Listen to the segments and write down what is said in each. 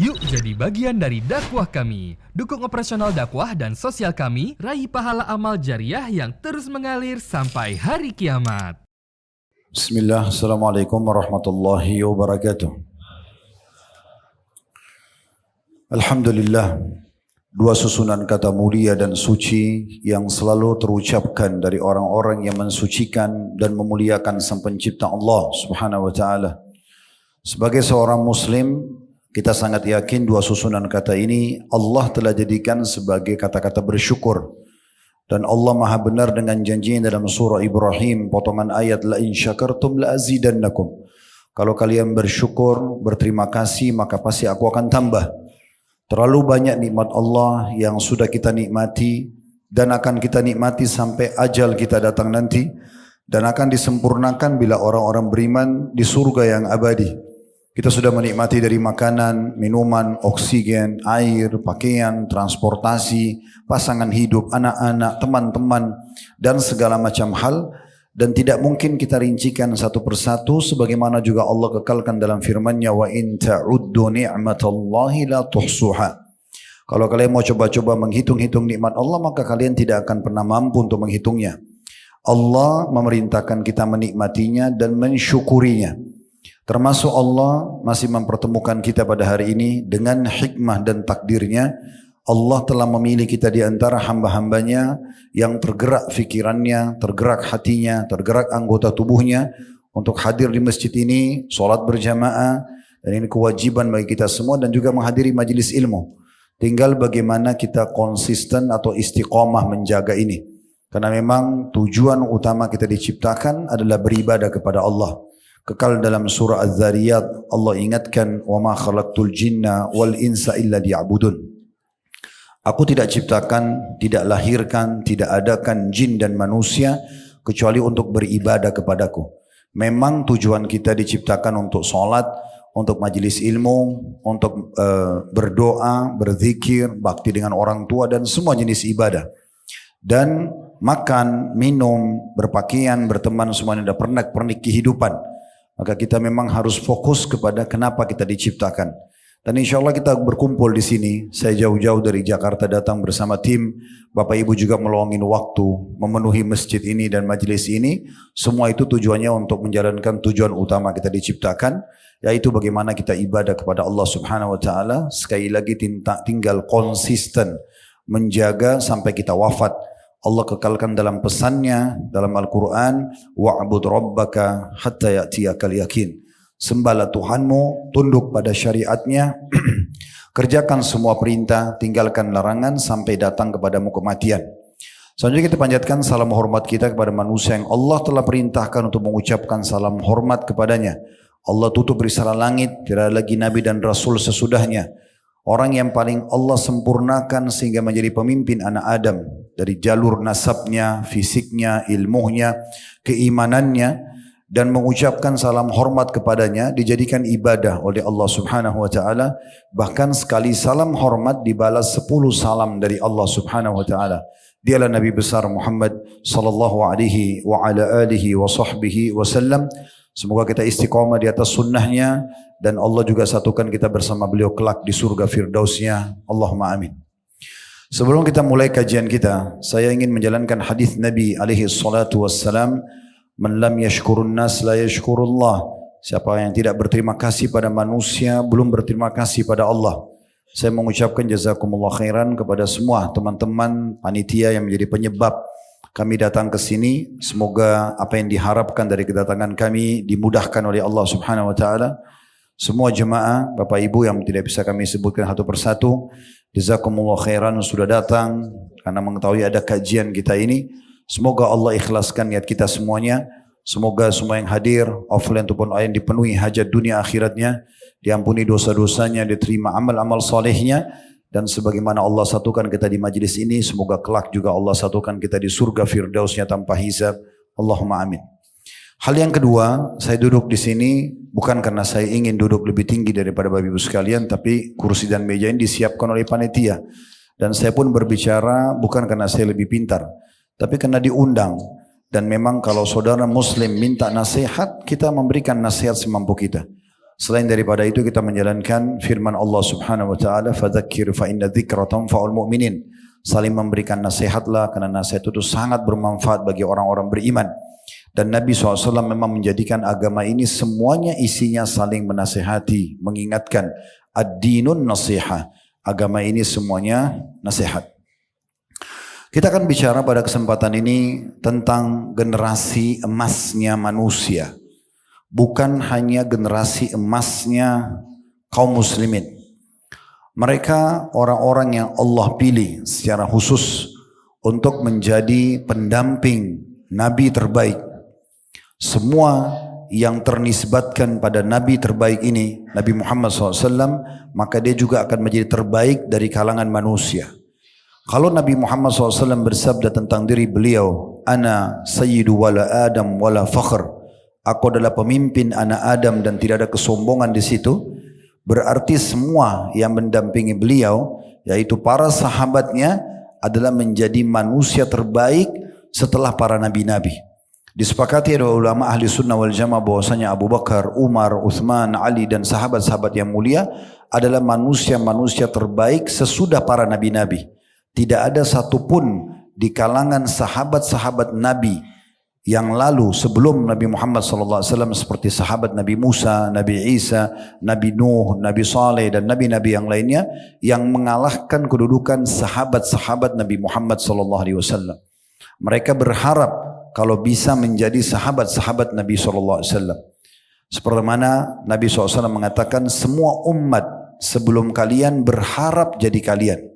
Yuk jadi bagian dari dakwah kami. Dukung operasional dakwah dan sosial kami, raih pahala amal jariah yang terus mengalir sampai hari kiamat. Bismillah, Assalamualaikum warahmatullahi wabarakatuh. Alhamdulillah, dua susunan kata mulia dan suci yang selalu terucapkan dari orang-orang yang mensucikan dan memuliakan Sang Pencipta Allah Subhanahu wa taala. Sebagai seorang muslim, kita sangat yakin dua susunan kata ini Allah telah jadikan sebagai kata-kata bersyukur. Dan Allah maha benar dengan janjinya dalam surah Ibrahim, potongan ayat la in syakartum la azidannakum. Kalau kalian bersyukur, berterima kasih, maka pasti aku akan tambah. Terlalu banyak nikmat Allah yang sudah kita nikmati dan akan kita nikmati sampai ajal kita datang nanti, dan akan disempurnakan bila orang-orang beriman di surga yang abadi. Kita sudah menikmati dari makanan, minuman, oksigen, air, pakaian, transportasi, pasangan hidup, anak-anak, teman-teman, dan segala macam hal. Dan tidak mungkin kita rincikan satu persatu, sebagaimana juga Allah kekalkan dalam firman-Nya, wa in ta'uddu ni'matallahi la tuhsuha. Kalau kalian mau coba-coba menghitung-hitung nikmat Allah, maka kalian tidak akan pernah mampu untuk menghitungnya. Allah memerintahkan kita menikmatinya dan mensyukurinya. Termasuk Allah masih mempertemukan kita pada hari ini dengan hikmah dan takdirnya. Allah telah memilih kita di antara hamba-hambanya yang tergerak fikirannya, tergerak hatinya, tergerak anggota tubuhnya untuk hadir di masjid ini, sholat berjamaah, dan ini kewajiban bagi kita semua, dan juga menghadiri majelis ilmu. Tinggal bagaimana kita konsisten atau istiqomah menjaga ini. Karena memang tujuan utama kita diciptakan adalah beribadah kepada Allah. Kekal dalam surah Az-Zariyat Allah ingatkan, wa ma khalaqtul jinna wal insa illa liya'budun. Aku tidak ciptakan, tidak lahirkan, tidak adakan jin dan manusia kecuali untuk beribadah kepadaku. Memang tujuan kita diciptakan untuk sholat, untuk majelis ilmu, untuk berdoa, berzikir, bakti dengan orang tua, dan semua jenis ibadah. Dan makan, minum, berpakaian, berteman, semuanya ada pernak-pernik kehidupan. Maka kita memang harus fokus kepada kenapa kita diciptakan. Dan insya Allah kita berkumpul di sini. Saya jauh-jauh dari Jakarta datang bersama tim. Bapak Ibu juga meluangkan waktu memenuhi masjid ini dan majelis ini. Semua itu tujuannya untuk menjalankan tujuan utama kita diciptakan, yaitu bagaimana kita ibadah kepada Allah Subhanahu wa taala. Sekali lagi tinggal konsisten menjaga sampai kita wafat. Allah kekalkan dalam pesannya dalam Al-Quran, wa'bud rabbaka hatta ya'tiyakal yakin. Sembahlah Tuhanmu, tunduk pada syariatnya, kerjakan semua perintah, tinggalkan larangan sampai datang kepadamu kematian. Selanjutnya kita panjatkan salam hormat kita kepada manusia yang Allah telah perintahkan untuk mengucapkan salam hormat kepadanya. Allah tutup risalah langit, tidak ada lagi nabi dan rasul sesudahnya. Orang yang paling Allah sempurnakan sehingga menjadi pemimpin anak Adam dari jalur nasabnya, fisiknya, ilmunya, keimanannya, dan mengucapkan salam hormat kepadanya dijadikan ibadah oleh Allah Subhanahu wa taala. Bahkan sekali salam hormat dibalas 10 salam dari Allah Subhanahu wa taala. Dialah Nabi besar Muhammad sallallahu alaihi wa ala alihi wa sahbihi wasallam. Semoga kita istiqamah di atas sunnahnya, dan Allah juga satukan kita bersama beliau kelak di surga firdausnya. Allahumma amin. Sebelum kita mulai kajian kita, saya ingin menjalankan hadis Nabi alaihi salatu wassalam, man lam yashkurun nas la yashkurullah. Siapa yang tidak berterima kasih pada manusia, belum berterima kasih pada Allah. Saya mengucapkan jazakumullah khairan kepada semua teman-teman panitia yang menjadi penyebab kami datang ke sini. Semoga apa yang diharapkan dari kedatangan kami dimudahkan oleh Allah Subhanahu wa taala. Semua jemaah, Bapak Ibu yang tidak bisa kami sebutkan satu persatu, jazakumullah khairan sudah datang karena mengetahui ada kajian kita ini. Semoga Allah ikhlaskan niat kita semuanya. Semoga semua yang hadir, offline ataupun online, dipenuhi hajat dunia akhiratnya, diampuni dosa-dosanya, diterima amal-amal solehnya. Dan sebagaimana Allah satukan kita di majlis ini, semoga kelak juga Allah satukan kita di surga firdausnya tanpa hisab. Allahumma amin. Hal yang kedua, saya duduk di sini bukan karena saya ingin duduk lebih tinggi daripada Bapak Ibu sekalian, tapi kursi dan meja ini disiapkan oleh panitia. Dan saya pun berbicara bukan karena saya lebih pintar, tapi karena diundang. Dan memang kalau saudara muslim minta nasihat, kita memberikan nasihat semampu kita. Selain daripada itu kita menjalankan firman Allah Subhanahu wa taala, fadzakir fa inna dzikra tanfa'ul mu'minin. Saling memberikan nasihatlah karena nasihat itu sangat bermanfaat bagi orang-orang beriman. Dan Nabi SAW memang menjadikan agama ini semuanya isinya saling menasihati, mengingatkan. Ad-dinun nasihah. Agama ini semuanya nasihat. Kita akan bicara pada kesempatan ini tentang generasi emasnya manusia. Bukan hanya generasi emasnya kaum muslimin. Mereka orang-orang yang Allah pilih secara khusus untuk menjadi pendamping Nabi terbaik. Semua yang ternisbatkan pada Nabi terbaik ini, Nabi Muhammad SAW, maka dia juga akan menjadi terbaik dari kalangan manusia. Kalau Nabi Muhammad SAW bersabda tentang diri beliau, Ana sayyidu wala Adam wala fakhr. Aku adalah pemimpin anak Adam dan tidak ada kesombongan di situ. Berarti semua yang mendampingi beliau, yaitu para sahabatnya, adalah menjadi manusia terbaik setelah para nabi-nabi. Disepakati oleh ulama ahli sunnah wal jamaah bahwasanya Abu Bakar, Umar, Uthman, Ali dan sahabat-sahabat yang mulia adalah manusia-manusia terbaik sesudah para nabi-nabi. Tidak ada satupun di kalangan sahabat-sahabat Nabi yang lalu sebelum Nabi Muhammad SAW seperti sahabat Nabi Musa, Nabi Isa, Nabi Nuh, Nabi Saleh dan Nabi-Nabi yang lainnya yang mengalahkan kedudukan sahabat-sahabat Nabi Muhammad SAW. Mereka berharap kalau bisa menjadi sahabat-sahabat Nabi SAW. Seperti mana Nabi SAW mengatakan semua umat sebelum kalian berharap jadi kalian.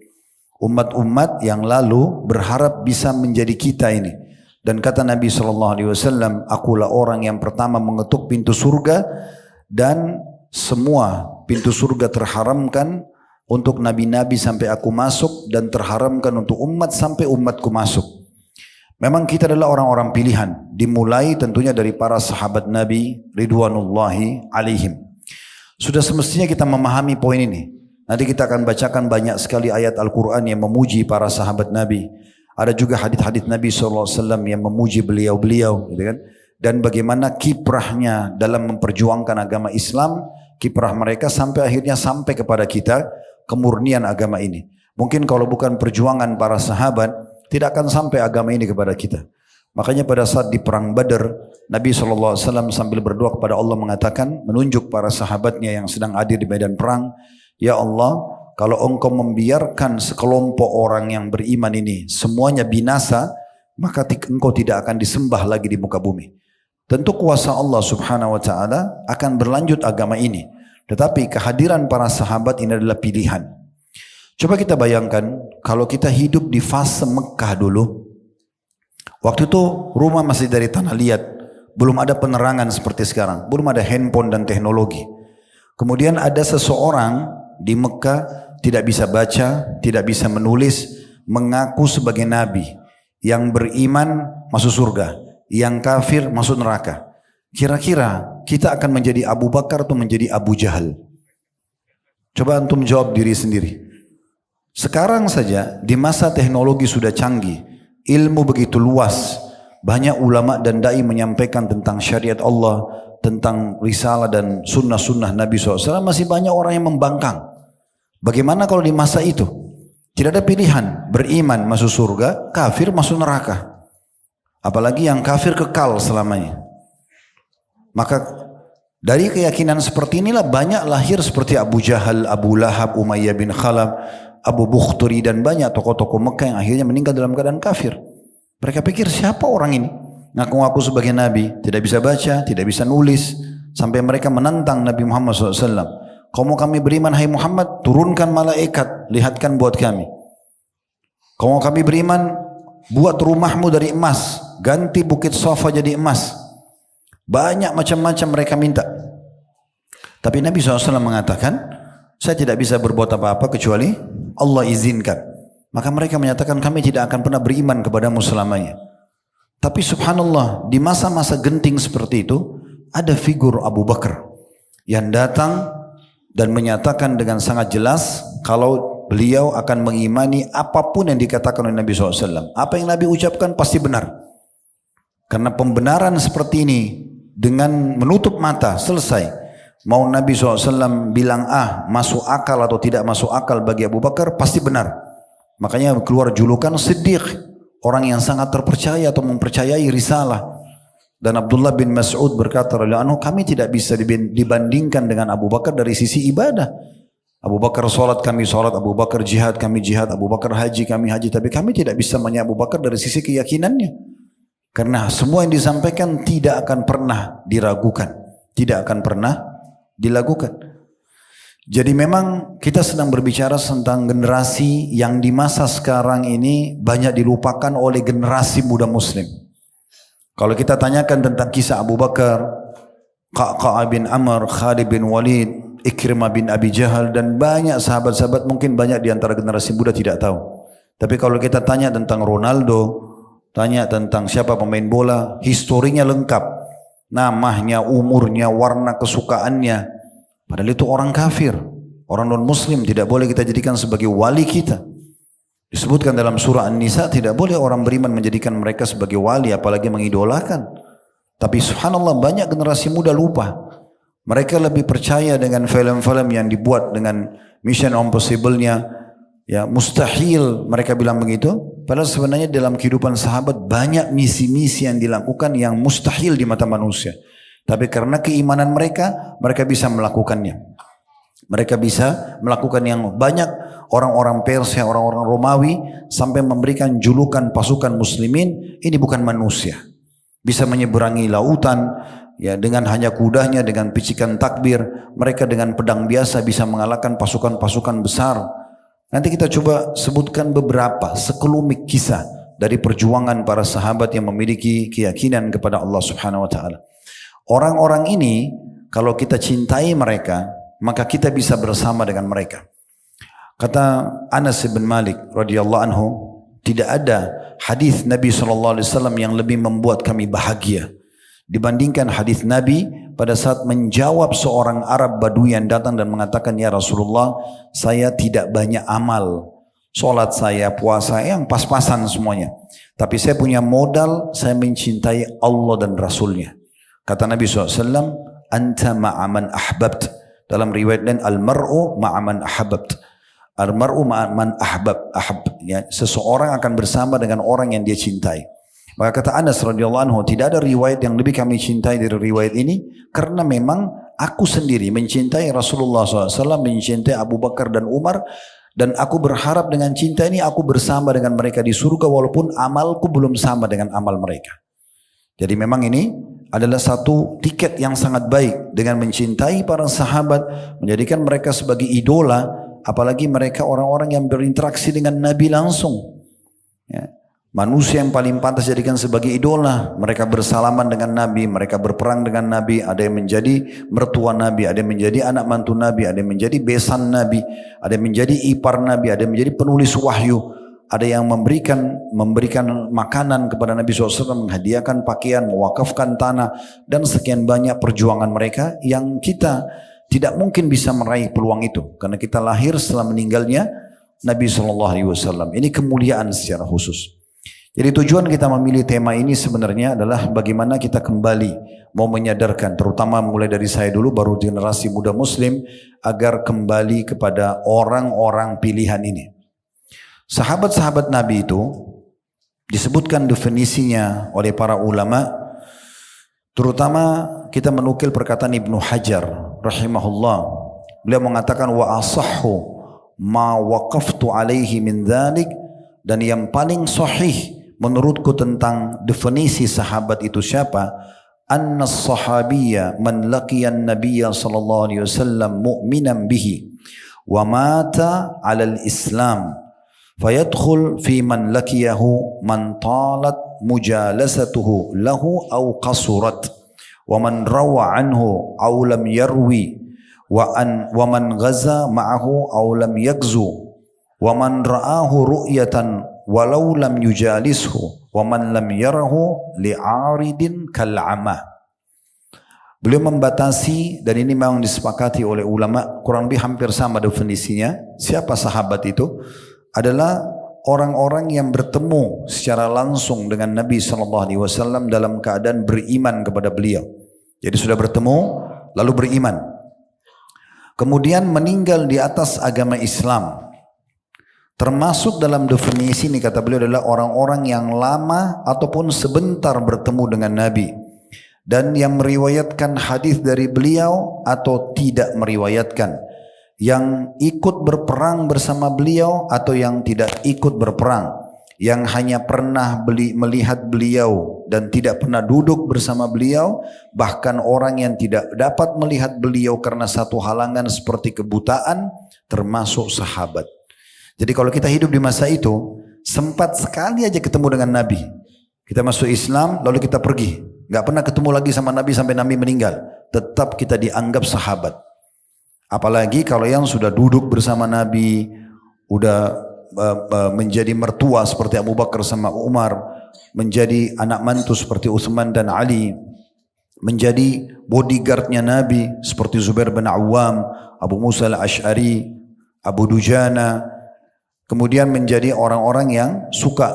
Umat-umat yang lalu berharap bisa menjadi kita ini. Dan kata Nabi SAW, akulah orang yang pertama mengetuk pintu surga dan semua pintu surga terharamkan untuk nabi-nabi sampai aku masuk dan terharamkan untuk umat sampai umatku masuk. Memang kita adalah orang-orang pilihan, dimulai tentunya dari para sahabat Nabi Ridwanullahi alaihim. Sudah semestinya kita memahami poin ini. Nanti kita akan bacakan banyak sekali ayat Al-Quran yang memuji para sahabat Nabi. Ada juga hadis-hadis Nabi SAW yang memuji beliau-beliau, gitu kan? Dan bagaimana kiprahnya dalam memperjuangkan agama Islam, kiprah mereka sampai akhirnya sampai kepada kita kemurnian agama ini. Mungkin kalau bukan perjuangan para sahabat, tidak akan sampai agama ini kepada kita. Makanya pada saat di perang Badar, Nabi SAW sambil berdoa kepada Allah mengatakan, menunjuk para sahabatnya yang sedang hadir di medan perang, Ya Allah, kalau engkau membiarkan sekelompok orang yang beriman ini semuanya binasa, maka engkau tidak akan disembah lagi di muka bumi. Tentu kuasa Allah Subhanahu wa taala akan berlanjut agama ini. Tetapi kehadiran para sahabat ini adalah pilihan. Coba kita bayangkan kalau kita hidup di fase Mekah dulu. Waktu itu rumah masih dari tanah liat, belum ada penerangan seperti sekarang, belum ada handphone dan teknologi. Kemudian ada seseorang di Mekah tidak bisa baca, tidak bisa menulis, mengaku sebagai nabi. Yang beriman masuk surga, yang kafir masuk neraka. Kira-kira kita akan menjadi Abu Bakar atau menjadi Abu Jahal? Coba antum jawab diri sendiri. Sekarang saja di masa teknologi sudah canggih, ilmu begitu luas, banyak ulama dan dai menyampaikan tentang syariat Allah, tentang risalah dan sunnah-sunnah Nabi SAW, masih banyak orang yang membangkang. Bagaimana kalau di masa itu? Tidak ada pilihan, beriman masuk surga, kafir masuk neraka. Apalagi yang kafir kekal selamanya. Maka dari keyakinan seperti inilah banyak lahir seperti Abu Jahal, Abu Lahab, Umayyah bin Khalaf, Abu Bukhturi dan banyak tokoh-tokoh Mekah yang akhirnya meninggal dalam keadaan kafir. Mereka pikir siapa orang ini? Ngaku-ngaku sebagai nabi, tidak bisa baca, tidak bisa nulis, sampai mereka menantang Nabi Muhammad SAW. Kamu kami beriman hai Muhammad, turunkan malaikat, lihatkan buat kami. Kamu kami beriman, buat rumahmu dari emas, ganti bukit Safa jadi emas. Banyak macam-macam mereka minta. Tapi Nabi SAW mengatakan, saya tidak bisa berbuat apa-apa kecuali Allah izinkan. Maka mereka menyatakan kami tidak akan pernah beriman kepadamu selamanya. Tapi subhanallah, di masa-masa genting seperti itu, ada figur Abu Bakar yang datang dan menyatakan dengan sangat jelas kalau beliau akan mengimani apapun yang dikatakan oleh Nabi SAW. Apa yang Nabi ucapkan pasti benar. Karena pembenaran seperti ini dengan menutup mata selesai. Mau Nabi SAW bilang masuk akal atau tidak masuk akal bagi Abu Bakar, pasti benar. Makanya keluar julukan Siddiq, orang yang sangat terpercaya atau mempercayai risalah. Dan Abdullah bin Mas'ud berkata, kami tidak bisa dibandingkan dengan Abu Bakar dari sisi ibadah. Abu Bakar sholat, kami sholat. Abu Bakar jihad, kami jihad. Abu Bakar haji, kami haji. Tapi kami tidak bisa menyebut Abu Bakar dari sisi keyakinannya. Karena semua yang disampaikan tidak akan pernah diragukan. Tidak akan pernah dilakukan. Jadi memang kita sedang berbicara tentang generasi yang di masa sekarang ini banyak dilupakan oleh generasi muda muslim. Kalau kita tanyakan tentang kisah Abu Bakar, Qa'qa' bin Amr, Khalid bin Walid, Ikrimah bin Abi Jahal, dan banyak sahabat-sahabat, mungkin banyak di antara generasi muda tidak tahu. Tapi kalau kita tanya tentang Ronaldo, tanya tentang siapa pemain bola, historinya lengkap. Namanya, umurnya, warna kesukaannya. Padahal itu orang kafir, orang non muslim, tidak boleh kita jadikan sebagai wali kita. Disebutkan dalam surah An-Nisa, tidak boleh orang beriman menjadikan mereka sebagai wali, apalagi mengidolakan. Tapi subhanallah, banyak generasi muda lupa. Mereka lebih percaya dengan film-film yang dibuat dengan Mission Impossible-nya. Ya, mustahil mereka bilang begitu. Padahal sebenarnya dalam kehidupan sahabat banyak misi-misi yang dilakukan yang mustahil di mata manusia. Tapi karena keimanan mereka, mereka bisa melakukannya. Mereka bisa melakukan yang banyak. Orang-orang Persia, orang-orang Romawi sampai memberikan julukan pasukan muslimin, ini bukan manusia. Bisa menyeberangi lautan ya dengan hanya kudanya, dengan picikan takbir. Mereka dengan pedang biasa bisa mengalahkan pasukan-pasukan besar. Nanti kita coba sebutkan beberapa sekelumit kisah dari perjuangan para sahabat yang memiliki keyakinan kepada Allah Subhanahu wa taala. Orang-orang ini kalau kita cintai mereka, maka kita bisa bersama dengan mereka. Kata Anas bin Malik radhiyallahu anhu, tidak ada hadis Nabi sallallahu alaihi wasallam yang lebih membuat kami bahagia dibandingkan hadis Nabi pada saat menjawab seorang Arab Badui yang datang dan mengatakan, ya Rasulullah, saya tidak banyak amal, solat saya, puasa yang pas-pasan semuanya, tapi saya punya modal, saya mencintai Allah dan Rasulnya. Kata Nabi SAW, anta ma'aman ahbabt. Dalam riwayat lain, al-mar'u ma'aman ahbabt. Al-mar'u ma'aman ahbab. Ya, seseorang akan bersama dengan orang yang dia cintai. Maka kata Anas radhiyallahu anhu, tidak ada riwayat yang lebih kami cintai dari riwayat ini, karena memang aku sendiri mencintai Rasulullah SAW, mencintai Abu Bakar dan Umar, dan aku berharap dengan cinta ini aku bersama dengan mereka di surga walaupun amalku belum sama dengan amal mereka. Jadi memang ini adalah satu tiket yang sangat baik dengan mencintai para sahabat, menjadikan mereka sebagai idola, apalagi mereka orang-orang yang berinteraksi dengan Nabi langsung. Ya. Manusia yang paling pantas jadikan sebagai idola. Mereka bersalaman dengan Nabi, mereka berperang dengan Nabi, ada yang menjadi mertua Nabi, ada yang menjadi anak mantu Nabi, ada yang menjadi besan Nabi, ada yang menjadi ipar Nabi, ada yang menjadi penulis wahyu, ada yang memberikan makanan kepada Nabi SAW, menghadiahkan pakaian, mewakafkan tanah, dan sekian banyak perjuangan mereka yang kita tidak mungkin bisa meraih peluang itu karena kita lahir setelah meninggalnya Nabi SAW. Ini kemuliaan secara khusus. Jadi tujuan kita memilih tema ini sebenarnya adalah bagaimana kita kembali mau menyadarkan, terutama mulai dari saya dulu, baru generasi muda muslim, agar kembali kepada orang-orang pilihan ini. Sahabat-sahabat Nabi itu disebutkan definisinya oleh para ulama, terutama kita menukil perkataan Ibnu Hajar rahimahullah. Beliau mengatakan wa asahhu ma waqaftu alaihi min dzalik, dan yang paling sahih menurutku tentang definisi sahabat itu siapa? Anna sahabiyya man laqiyan nabiyya sallallahu alaihi wasallam mu'minan bihi wa mata 'ala al-islam fayadkhul fi man laqiyahu man talat mujalasatuhu lahu aw qasurat wa man rawa anhu aw lam yarwi wa man ghaza ma'ahu aw lam yaghzu wa man ra'ahu ru'yatan walau lam yujalishu wa man lam yarahu li'aridin kal'ama. Beliau membatasi, dan ini memang disepakati oleh ulama, kurang lebih hampir sama definisinya. Siapa sahabat itu? Adalah orang-orang yang bertemu secara langsung dengan Nabi SAW dalam keadaan beriman kepada beliau. Jadi sudah bertemu lalu beriman. Kemudian meninggal di atas agama Islam. Termasuk dalam definisi ini kata beliau adalah orang-orang yang lama ataupun sebentar bertemu dengan Nabi. Dan yang meriwayatkan hadis dari beliau atau tidak meriwayatkan. Yang ikut berperang bersama beliau atau yang tidak ikut berperang. Yang hanya pernah melihat beliau dan tidak pernah duduk bersama beliau. Bahkan orang yang tidak dapat melihat beliau karena satu halangan seperti kebutaan termasuk sahabat. Jadi kalau kita hidup di masa itu, sempat sekali aja ketemu dengan Nabi. Kita masuk Islam, lalu kita pergi. Gak pernah ketemu lagi sama Nabi sampai Nabi meninggal. Tetap kita dianggap sahabat. Apalagi kalau yang sudah duduk bersama Nabi, udah menjadi mertua seperti Abu Bakar sama Umar, menjadi anak mantu seperti Utsman dan Ali, menjadi bodyguardnya Nabi seperti Zubair bin Awam, Abu Musa al-Ash'ari, Abu Dujana. Kemudian menjadi orang-orang yang suka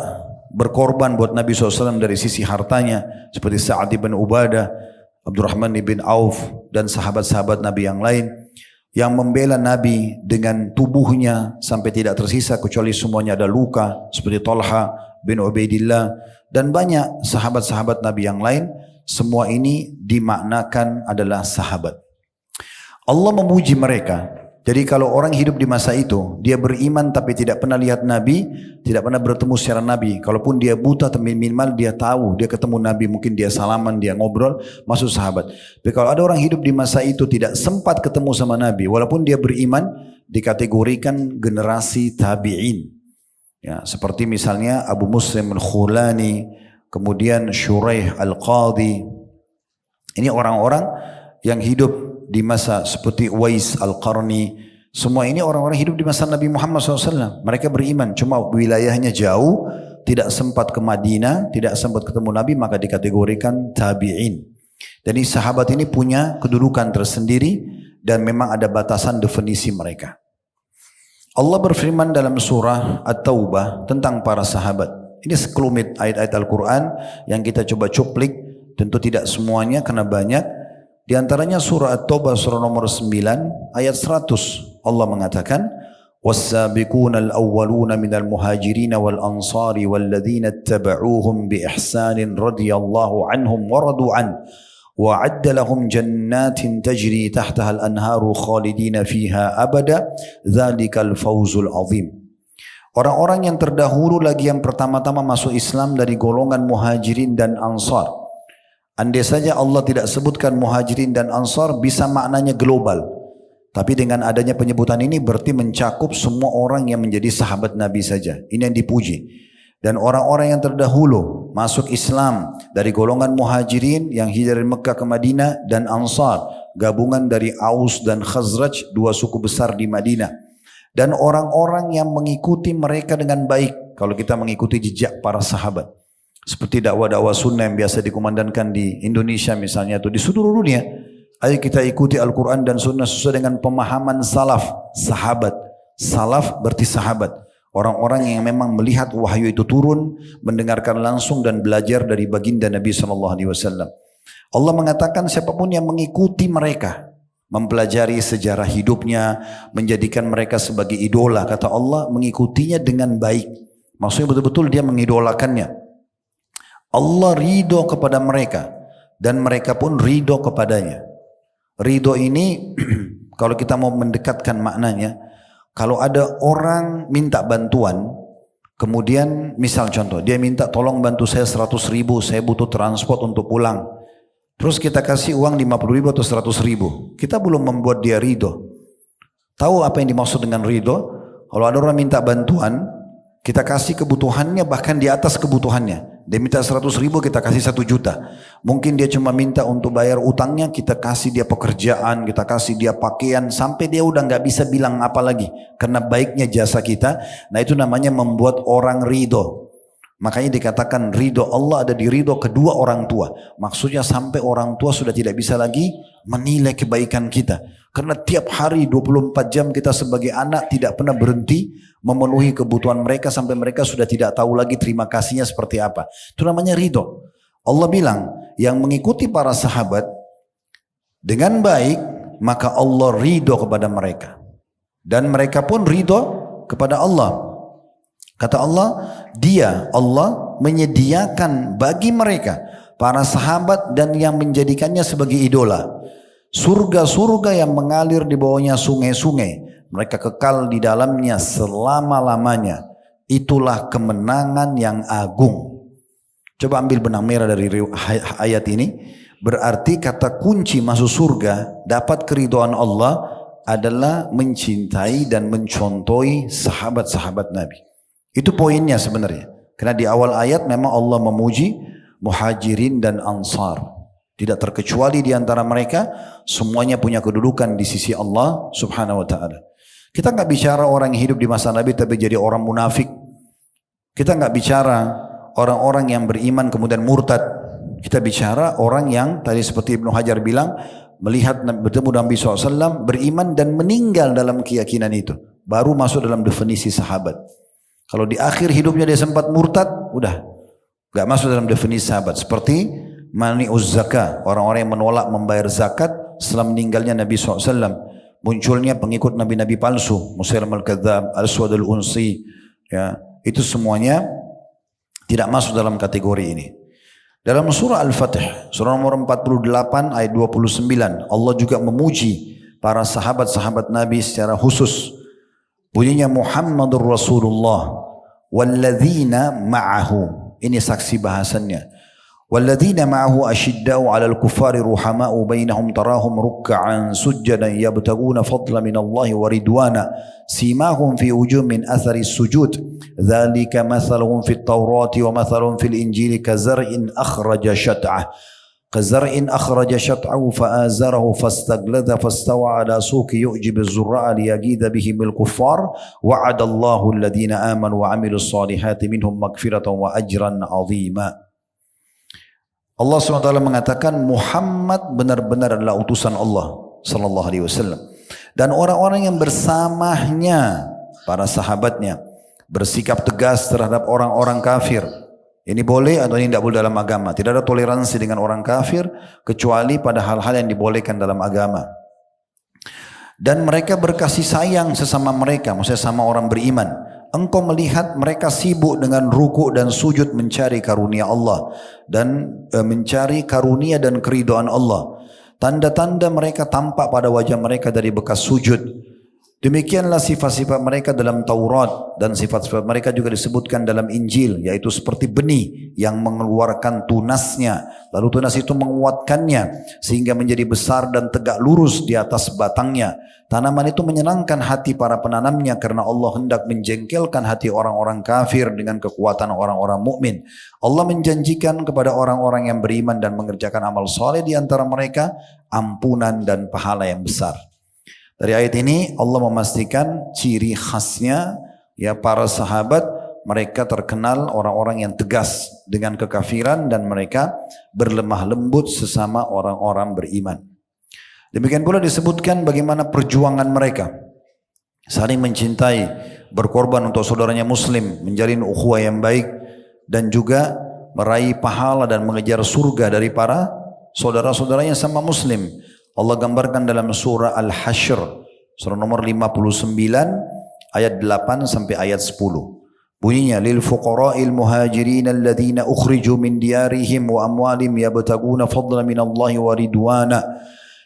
berkorban buat Nabi SAW dari sisi hartanya. Seperti Sa'ad bin Ubadah, Abdurrahman bin Auf dan sahabat-sahabat Nabi yang lain. Yang membela Nabi dengan tubuhnya sampai tidak tersisa kecuali semuanya ada luka. Seperti Talha bin Ubaidillah dan banyak sahabat-sahabat Nabi yang lain. Semua ini dimaknakan adalah sahabat. Allah memuji mereka. Jadi kalau orang hidup di masa itu, dia beriman tapi tidak pernah lihat Nabi, tidak pernah bertemu secara Nabi. Kalaupun dia buta, tapi minimal dia tahu, dia ketemu Nabi, mungkin dia salaman, dia ngobrol, masuk sahabat. Tapi kalau ada orang hidup di masa itu tidak sempat ketemu sama Nabi, walaupun dia beriman, dikategorikan generasi tabi'in. Ya, seperti misalnya Abu Muslim al-Khulani, kemudian Shuraih al-Qadhi. Ini orang-orang yang hidup di masa seperti Uwais al-Qarni. Semua ini orang-orang hidup di masa Nabi Muhammad SAW. Mereka beriman, cuma wilayahnya jauh, tidak sempat ke Madinah, tidak sempat ketemu Nabi, maka dikategorikan tabi'in. Jadi sahabat ini punya kedudukan tersendiri dan memang ada batasan definisi mereka. Allah berfirman dalam surah At-Taubah tentang para sahabat. Ini sekelumit ayat-ayat Al-Quran yang kita coba cuplik, tentu tidak semuanya karena banyak. Di antaranya surah At-Taubah surah nomor 9 ayat 100. Allah mengatakan, "Was-sabiquna al-awwaluna minal muhajirin wal ansari walladzina ittaba'uuhum bi ihsanin radhiyallahu anhum wa radu an wa 'adda lahum jannatin tajri tahtaha al-anharu khalidina fiha abada dzalikal fawzul 'azim." Orang-orang yang terdahulu lagi yang pertama-tama masuk Islam dari golongan muhajirin dan ansar. Andai saja Allah tidak sebutkan muhajirin dan ansar, bisa maknanya global. Tapi dengan adanya penyebutan ini berarti mencakup semua orang yang menjadi sahabat Nabi saja. Ini yang dipuji. Dan orang-orang yang terdahulu masuk Islam dari golongan muhajirin yang hijrah dari Mekah ke Madinah dan ansar, gabungan dari Aus dan Khazraj, dua suku besar di Madinah. Dan orang-orang yang mengikuti mereka dengan baik. Kalau kita mengikuti jejak para sahabat. Seperti dakwah-dakwah sunnah yang biasa dikumandangkan di Indonesia misalnya atau di seluruh dunia. Ayo kita ikuti Al-Quran dan sunnah sesuai dengan pemahaman salaf, sahabat. Salaf berarti sahabat. Orang-orang yang memang melihat wahyu itu turun, mendengarkan langsung dan belajar dari baginda Nabi SAW. Allah mengatakan siapapun yang mengikuti mereka, mempelajari sejarah hidupnya, menjadikan mereka sebagai idola. Kata Allah mengikutinya dengan baik. Maksudnya betul-betul dia mengidolakannya. Allah ridho kepada mereka dan mereka pun ridho kepadanya. Ridho ini kalau kita mau mendekatkan maknanya, kalau ada orang minta bantuan, kemudian misal contoh, dia minta tolong bantu saya 100.000, saya butuh transport untuk pulang. Terus kita kasih uang 50.000 atau 100.000, kita belum membuat dia ridho. Tahu apa yang dimaksud dengan ridho? Kalau ada orang minta bantuan, kita kasih kebutuhannya bahkan di atas kebutuhannya. Dia minta 100.000, kita kasih 1 juta. Mungkin dia cuma minta untuk bayar utangnya, kita kasih dia pekerjaan, kita kasih dia pakaian, sampai dia udah nggak bisa bilang apa lagi. Karena baiknya jasa kita. Nah itu namanya membuat orang ridho. Makanya dikatakan ridho Allah ada di ridho kedua orang tua. Maksudnya sampai orang tua sudah tidak bisa lagi menilai kebaikan kita. Karena tiap hari 24 jam kita sebagai anak tidak pernah berhenti memenuhi kebutuhan mereka sampai mereka sudah tidak tahu lagi terima kasihnya seperti apa. Itu namanya ridho. Allah bilang yang mengikuti para sahabat dengan baik maka Allah ridho kepada mereka. Dan mereka pun ridho kepada Allah. Kata Allah, Allah menyediakan bagi mereka para sahabat dan yang menjadikannya sebagai idola. Surga-surga yang mengalir di bawahnya sungai-sungai. Mereka kekal di dalamnya selama-lamanya. Itulah kemenangan yang agung. Coba ambil benang merah dari ayat ini. Berarti kata kunci masuk surga, dapat keridhaan Allah adalah mencintai dan mencontohi sahabat-sahabat Nabi. Itu poinnya sebenarnya. Karena di awal ayat memang Allah memuji Muhajirin dan Ansar. Tidak terkecuali di antara mereka, semuanya punya kedudukan di sisi Allah Subhanahu wa taala. Kita enggak bicara orang yang hidup di masa Nabi tapi jadi orang munafik. Kita enggak bicara orang-orang yang beriman kemudian murtad. Kita bicara orang yang tadi seperti Ibnu Hajar bilang, melihat bertemu Nabi SAW, beriman dan meninggal dalam keyakinan itu. Baru masuk dalam definisi sahabat. Kalau di akhir hidupnya dia sempat murtad, udah gak masuk dalam definisi sahabat. Seperti mani'uz zakah, orang-orang yang menolak membayar zakat setelah meninggalnya Nabi SAW. Munculnya pengikut nabi-nabi palsu, Musailam al-Kadzdzab, Al-Aswad al-Unsi, ya, itu semuanya tidak masuk dalam kategori ini. Dalam surah Al-Fatih, surah nomor 48 ayat 29, Allah juga memuji para sahabat-sahabat Nabi secara khusus. Bunyinya Muhammadur Rasulullah walladzina ma'ahu. Ini saksi bahasannya. Walladzina ma'ahu asyiddau 'alal kuffari ruhama'u bainahum tarahum ruk'an sujjadan yabtaguna fadlan minallahi wa ridwana simahum fi wujuhihim min athari sujud dzalika mathaluhum fit taurati wa mathaluhum fil injili kazar'in akhraja syat'ahu fa'azarahu fastagladha fastawa 'ala suqi yu'jibu az-zurra'a liyagida bihimul kuffar wa'adallahu alladhina amanu wa 'amilus solihati minhum maghfiratan wa ajran 'azima. Allah SWT mengatakan Muhammad benar-benar adalah utusan Allah sallallahu alaihi wasallam, dan orang-orang yang bersamanya, para sahabatnya, bersikap tegas terhadap orang-orang kafir. Ini boleh atau ini tidak boleh dalam agama. Tidak ada toleransi dengan orang kafir kecuali pada hal-hal yang dibolehkan dalam agama. Dan mereka berkasih sayang sesama mereka, maksudnya sama orang beriman. Engkau melihat mereka sibuk dengan ruku' dan sujud mencari karunia Allah dan mencari karunia dan keridhaan Allah. Tanda-tanda mereka tampak pada wajah mereka dari bekas sujud. Demikianlah sifat-sifat mereka dalam Taurat, dan sifat-sifat mereka juga disebutkan dalam Injil, yaitu seperti benih yang mengeluarkan tunasnya, lalu tunas itu menguatkannya sehingga menjadi besar dan tegak lurus di atas batangnya. Tanaman itu menyenangkan hati para penanamnya karena Allah hendak menjengkelkan hati orang-orang kafir dengan kekuatan orang-orang mukmin. Allah menjanjikan kepada orang-orang yang beriman dan mengerjakan amal soleh di antara mereka ampunan dan pahala yang besar. Dari ayat ini Allah memastikan ciri khasnya, ya, para sahabat, mereka terkenal orang-orang yang tegas dengan kekafiran dan mereka berlemah lembut sesama orang-orang beriman. Demikian pula disebutkan bagaimana perjuangan mereka saling mencintai, berkorban untuk saudaranya muslim, menjalin ukhuwah yang baik, dan juga meraih pahala dan mengejar surga dari para saudara-saudaranya sama muslim. Allah gambarkan dalam surah Al-Hashr, surah nomor 59 ayat 8 sampai ayat 10. Bunyinya, lil fuqara'il muhajirin alladhina ukhriju min diyarihim wa amwalihim yabtaguna fadlan minallahi wa ridwana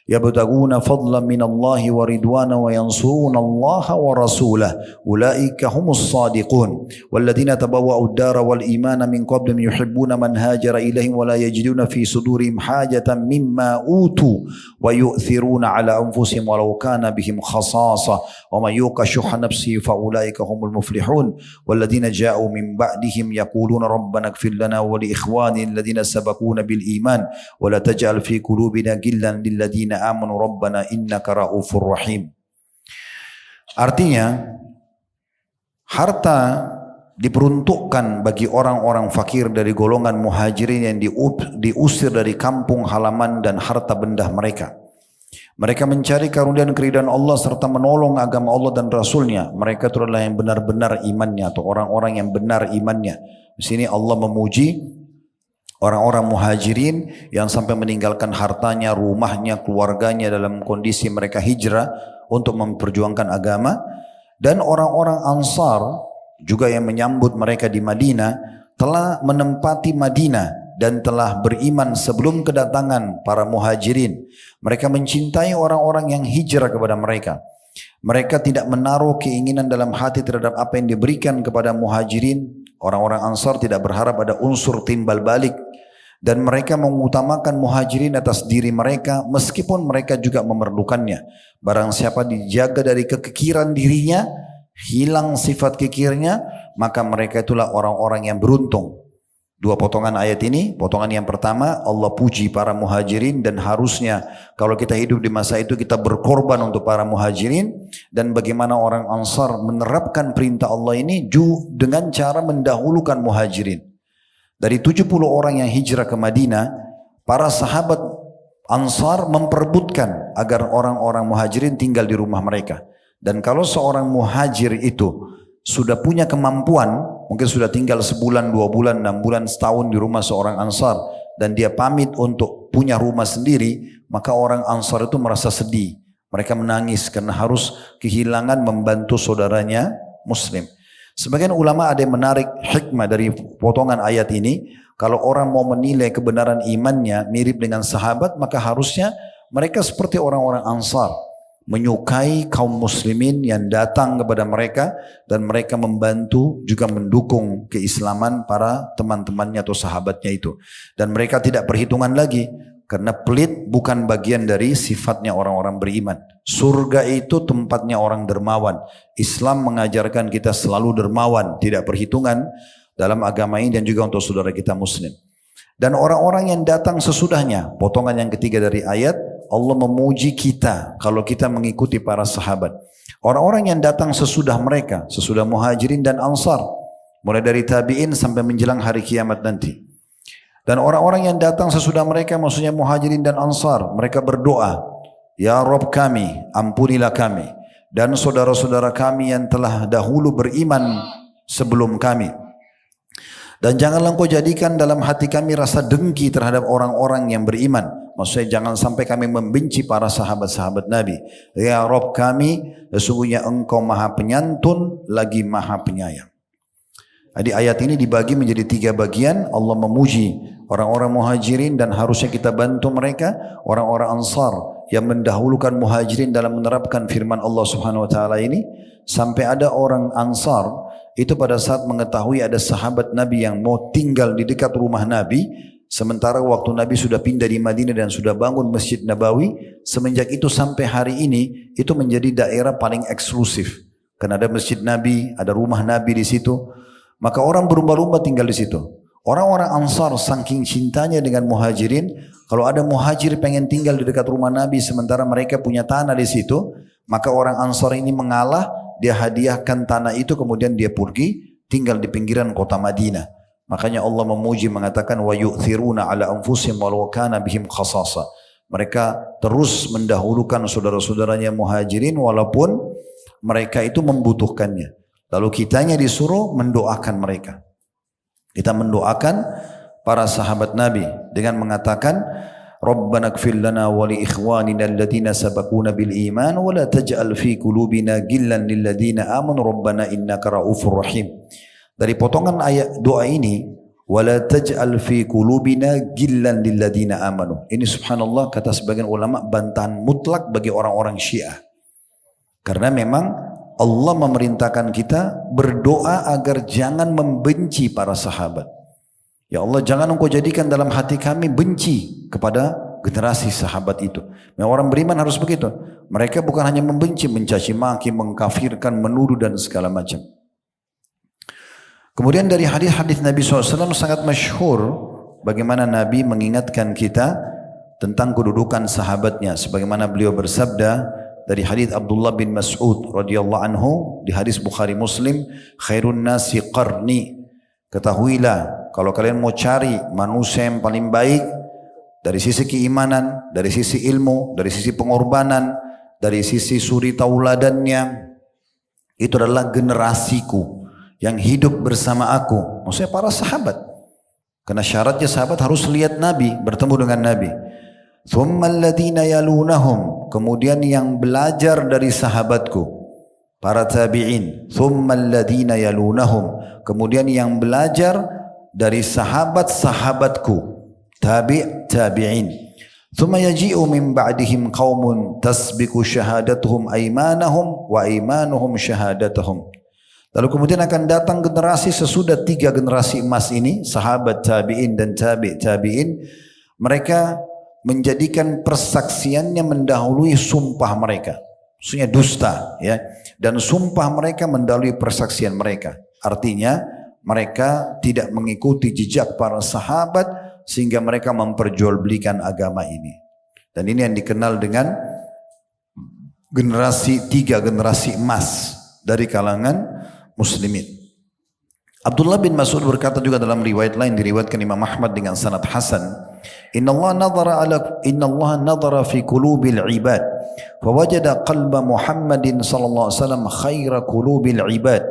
يبتغون فضلا من الله ورضوانا وينصرون الله ورسوله أولئك هم الصادقون والذين تبوأوا الدار والإيمان من قبلهم يحبون من هاجر إليهم ولا يجدون في صدورهم حاجة مما أوتوا ويؤثرون على أنفسهم ولو كان بهم خصاصة ومن يوق شح نفسه فأولئك هم المفلحون والذين جاءوا من بعدهم يقولون ربنا اغفر لنا ولإخواننا الذين سبقونا بالإيمان ولا تجعل في قلوبنا غلا للذين amanu rabbana innaka raufur rahim. Artinya, harta diperuntukkan bagi orang-orang fakir dari golongan muhajirin yang diusir dari kampung halaman dan harta benda mereka. Mereka mencari karunia dan keridhaan Allah serta menolong agama Allah dan Rasulnya. Mereka itu adalah yang benar-benar imannya atau orang-orang yang benar imannya. Di sini Allah memuji Orang-orang muhajirin yang sampai meninggalkan hartanya, rumahnya, keluarganya dalam kondisi mereka hijrah untuk memperjuangkan agama. Dan orang-orang Ansar juga yang menyambut mereka di Madinah telah menempati Madinah dan telah beriman sebelum kedatangan para muhajirin. Mereka mencintai orang-orang yang hijrah kepada mereka. Mereka tidak menaruh keinginan dalam hati terhadap apa yang diberikan kepada muhajirin. Orang-orang Ansar tidak berharap ada unsur timbal balik. Dan mereka mengutamakan muhajirin atas diri mereka meskipun mereka juga memerlukannya. Barang siapa dijaga dari kekikiran dirinya, hilang sifat kikirnya, maka mereka itulah orang-orang yang beruntung. Dua potongan ayat ini, potongan yang pertama Allah puji para muhajirin dan harusnya kalau kita hidup di masa itu kita berkorban untuk para muhajirin, dan bagaimana orang Ansar menerapkan perintah Allah ini dengan cara mendahulukan muhajirin. Dari 70 orang yang hijrah ke Madinah, para sahabat Ansar memperebutkan agar orang-orang muhajirin tinggal di rumah mereka. Dan kalau seorang muhajir itu sudah punya kemampuan, mungkin sudah tinggal sebulan, 2 bulan, 6 bulan, setahun di rumah seorang Ansar, dan dia pamit untuk punya rumah sendiri, maka orang Ansar itu merasa sedih. Mereka menangis karena harus kehilangan membantu saudaranya Muslim. Sebagian ulama ada yang menarik hikmah dari potongan ayat ini. Kalau orang mau menilai kebenaran imannya mirip dengan sahabat, maka harusnya mereka seperti orang-orang Ansar, menyukai kaum muslimin yang datang kepada mereka, dan mereka membantu juga mendukung keislaman para teman-temannya atau sahabatnya itu. Dan mereka tidak perhitungan lagi, karena pelit bukan bagian dari sifatnya orang-orang beriman. Surga itu tempatnya orang dermawan. Islam mengajarkan kita selalu dermawan, tidak perhitungan dalam agama ini dan juga untuk saudara kita muslim. Dan orang-orang yang datang sesudahnya, potongan yang ketiga dari ayat, Allah memuji kita kalau kita mengikuti para sahabat. Orang-orang yang datang sesudah mereka, sesudah muhajirin dan ansar, mulai dari tabi'in sampai menjelang hari kiamat nanti. Dan orang-orang yang datang sesudah mereka, maksudnya muhajirin dan ansar, mereka berdoa, Ya Rabb kami, ampunilah kami, dan saudara-saudara kami yang telah dahulu beriman sebelum kami. Dan janganlah engkau jadikan dalam hati kami rasa dengki terhadap orang-orang yang beriman. Maksudnya jangan sampai kami membenci para sahabat-sahabat Nabi. Ya Rabb kami, sesungguhnya engkau maha penyantun lagi maha penyayang. Di ayat ini dibagi menjadi 3 bagian. Allah memuji orang-orang muhajirin dan harusnya kita bantu mereka. Orang-orang ansar yang mendahulukan muhajirin dalam menerapkan firman Allah subhanahu wa ta'ala ini. Sampai ada orang ansar itu pada saat mengetahui ada sahabat Nabi yang mau tinggal di dekat rumah Nabi, sementara waktu Nabi sudah pindah di Madinah dan sudah bangun Masjid Nabawi, semenjak itu sampai hari ini itu menjadi daerah paling eksklusif. Karena ada Masjid Nabi, ada rumah Nabi di situ. Maka orang berlomba-lomba tinggal di situ. Orang-orang Ansar saking cintanya dengan muhajirin, kalau ada muhajir pengen tinggal di dekat rumah Nabi sementara mereka punya tanah di situ, maka orang Ansar ini mengalah, dia hadiahkan tanah itu, kemudian dia pergi tinggal di pinggiran kota Madinah. Makanya Allah memuji mengatakan wa yu'thiruna ala anfusihim walau kana bihim khasasa. Mereka terus mendahulukan saudara-saudaranya muhajirin walaupun mereka itu membutuhkannya. Lalu kitanya disuruh mendoakan mereka. Kita mendoakan para sahabat Nabi dengan mengatakan Rabbana ighfir lana wa li ikhwanina alladhina sabaquna bil iman wa la taj'al fi qulubina ghillan lil ladzina amanu rabbana innaka raufur rahim. Dari potongan ayat doa ini, wa la taj'al fi qulubina ghillan lil ladzina amanu. Ini subhanallah kata sebagian ulama bantahan mutlak bagi orang-orang Syiah. Karena memang Allah memerintahkan kita berdoa agar jangan membenci para sahabat. Ya Allah, jangan engkau jadikan dalam hati kami benci kepada generasi sahabat itu. Memang orang beriman harus begitu. Mereka bukan hanya membenci, mencaci maki, mengkafirkan, menuduh dan segala macam. Kemudian dari hadis-hadis Nabi SAW sangat masyhur bagaimana Nabi mengingatkan kita tentang kedudukan sahabatnya. Sebagaimana beliau bersabda, dari hadis Abdullah bin Mas'ud radhiyallahu anhu di hadis Bukhari Muslim, khairun nasi qarni. Ketahuilah kalau kalian mau cari manusia yang paling baik dari sisi keimanan, dari sisi ilmu, dari sisi pengorbanan, dari sisi suri tauladannya, itu adalah generasiku yang hidup bersama aku. Maksudnya para sahabat. Karena syaratnya sahabat harus lihat Nabi, bertemu dengan Nabi. Thumma alladhina yalunahum, kemudian yang belajar dari sahabatku, para tabi'in. Thumma alladhina yalunahum, kemudian yang belajar dari sahabat-sahabatku, tabi'in. Thumma yaji'u min ba'dihim qaumun tasbiqu syahadatuhum aymanahum wa aymanuhum syahadatahum. Lalu kemudian akan datang generasi sesudah 3 generasi emas ini, sahabat tabi'in dan tabi'in, mereka menjadikan persaksiannya mendahului sumpah mereka. Maksudnya dusta, ya. Dan sumpah mereka mendahului persaksian mereka. Artinya mereka tidak mengikuti jejak para sahabat sehingga mereka memperjualbelikan agama ini. Dan ini yang dikenal dengan generasi 3 generasi emas dari kalangan muslimin. Abdullah bin Mas'ud berkata juga dalam riwayat lain, diriwayatkan Imam Ahmad dengan sanad hasan, Inna Allah nadhara fi qulubil ibad fawajada qalba Muhammadin sallallahu alaihi wasallam khaira qulubil ibad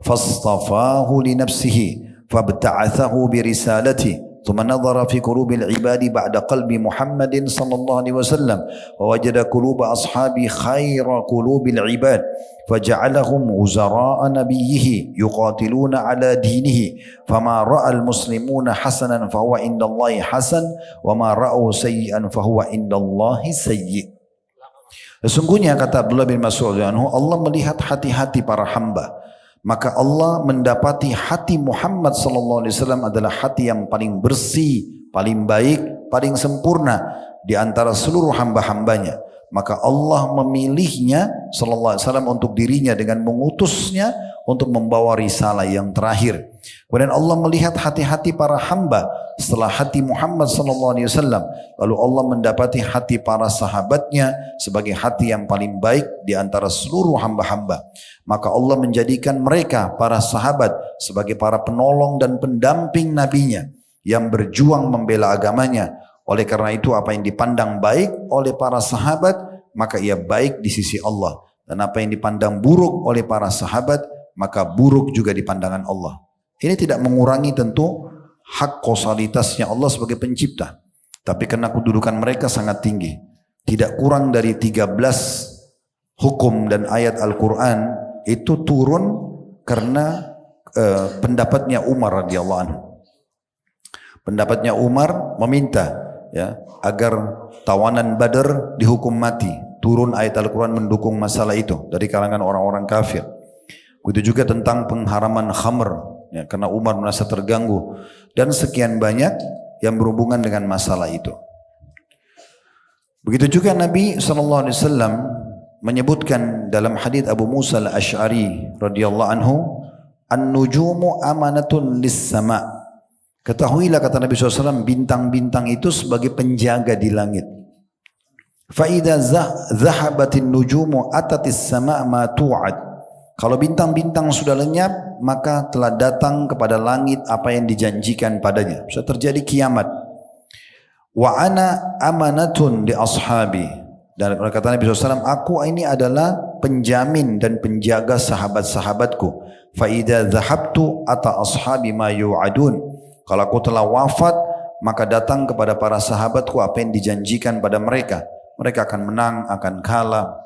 fastafahu li nafsihi fabta'athahu bi risalatihi ثم نظر في قلوب العباد بعد قلب محمد صلى الله عليه وسلم ووجد قلوب أصحابه خير قلوب العباد فجعلهم وزراء نبيه يقاتلون على دينه فما رأى المسلمون حسنا فهو عند الله حسن وما رأوا سيئا فهو عند الله سيء. Sesungguhnya kata Abdullah bin Mas'ud, Allah melihat hati-hati para hamba. Maka Allah mendapati hati Muhammad sallallahu alaihi wasallam adalah hati yang paling bersih, paling baik, paling sempurna di antara seluruh hamba-hambanya. Maka Allah memilihnya sallallahu alaihi wasallam untuk dirinya dengan mengutusnya untuk membawa risalah yang terakhir. Kemudian Allah melihat hati-hati para hamba setelah hati Muhammad sallallahu alaihi wasallam. Lalu Allah mendapati hati para sahabatnya sebagai hati yang paling baik di antara seluruh hamba-hamba. Maka Allah menjadikan mereka para sahabat sebagai para penolong dan pendamping nabinya yang berjuang membela agamanya. Oleh karena itu apa yang dipandang baik oleh para sahabat maka ia baik di sisi Allah, dan apa yang dipandang buruk oleh para sahabat maka buruk juga di pandangan Allah. Ini tidak mengurangi tentu hak kausalitasnya Allah sebagai pencipta, tapi karena kedudukan mereka sangat tinggi, tidak kurang dari 13 hukum dan ayat Al-Quran itu turun karena pendapatnya Umar radhiyallahu anhu. Pendapatnya Umar meminta ya agar tawanan Badar dihukum mati. Turun ayat Al-Quran mendukung masalah itu dari kalangan orang-orang kafir. Begitu juga tentang pengharaman khamr ya, karena Umar merasa terganggu, dan sekian banyak yang berhubungan dengan masalah itu. Begitu juga Nabi SAW menyebutkan dalam hadits Abu Musa al-Ash'ari radhiyallahu anhu, an-nujumu amanatun lis-sama. Ketahuilah kata Nabi SAW, bintang-bintang itu sebagai penjaga di langit. Fa'idha zahabatin nujumu atatis sama' ma tu'ad. Kalau bintang-bintang sudah lenyap, maka telah datang kepada langit apa yang dijanjikan padanya. Sudah terjadi kiamat. Wa ana amanatun di ashabi. Dan kata Nabi SAW, aku ini adalah penjamin dan penjaga sahabat-sahabatku. Fa'idha zahabtu ata ashabi ma yu'adun. Kalau aku telah wafat, maka datang kepada para sahabatku apa yang dijanjikan pada mereka. Mereka akan menang, akan kalah.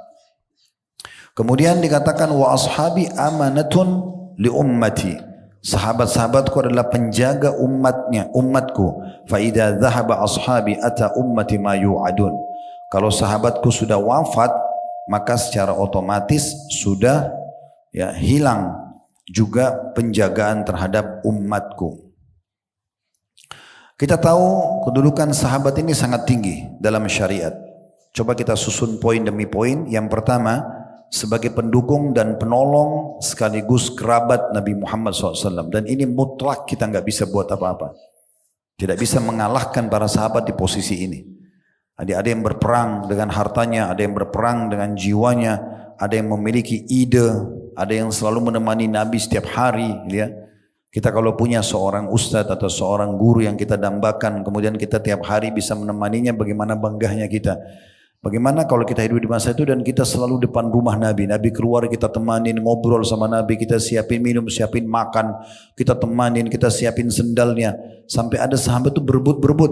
Kemudian dikatakan wa ashabi amanatun li ummati. Sahabat-sahabatku adalah penjaga umatku. Fa idza dhahaba ashabi ata ummati ma yu'adun. Kalau sahabatku sudah wafat, maka secara otomatis sudah ya hilang juga penjagaan terhadap umatku. Kita tahu kedudukan sahabat ini sangat tinggi dalam syariat. Coba kita susun poin demi poin. Yang pertama, sebagai pendukung dan penolong sekaligus kerabat Nabi Muhammad SAW. Dan ini mutlak, kita nggak bisa buat apa-apa. Tidak bisa mengalahkan para sahabat di posisi ini. Ada yang berperang dengan hartanya, ada yang berperang dengan jiwanya, ada yang memiliki ide, ada yang selalu menemani Nabi setiap hari. Ya. Kita kalau punya seorang ustadz atau seorang guru yang kita dambakan, kemudian kita tiap hari bisa menemaninya, bagaimana bangganya kita. Bagaimana kalau kita hidup di masa itu dan kita selalu depan rumah Nabi. Nabi keluar kita temanin, ngobrol sama Nabi, kita siapin minum, siapin makan, kita temanin, kita siapin sendalnya. Sampai ada sahabat itu berebut-berebut.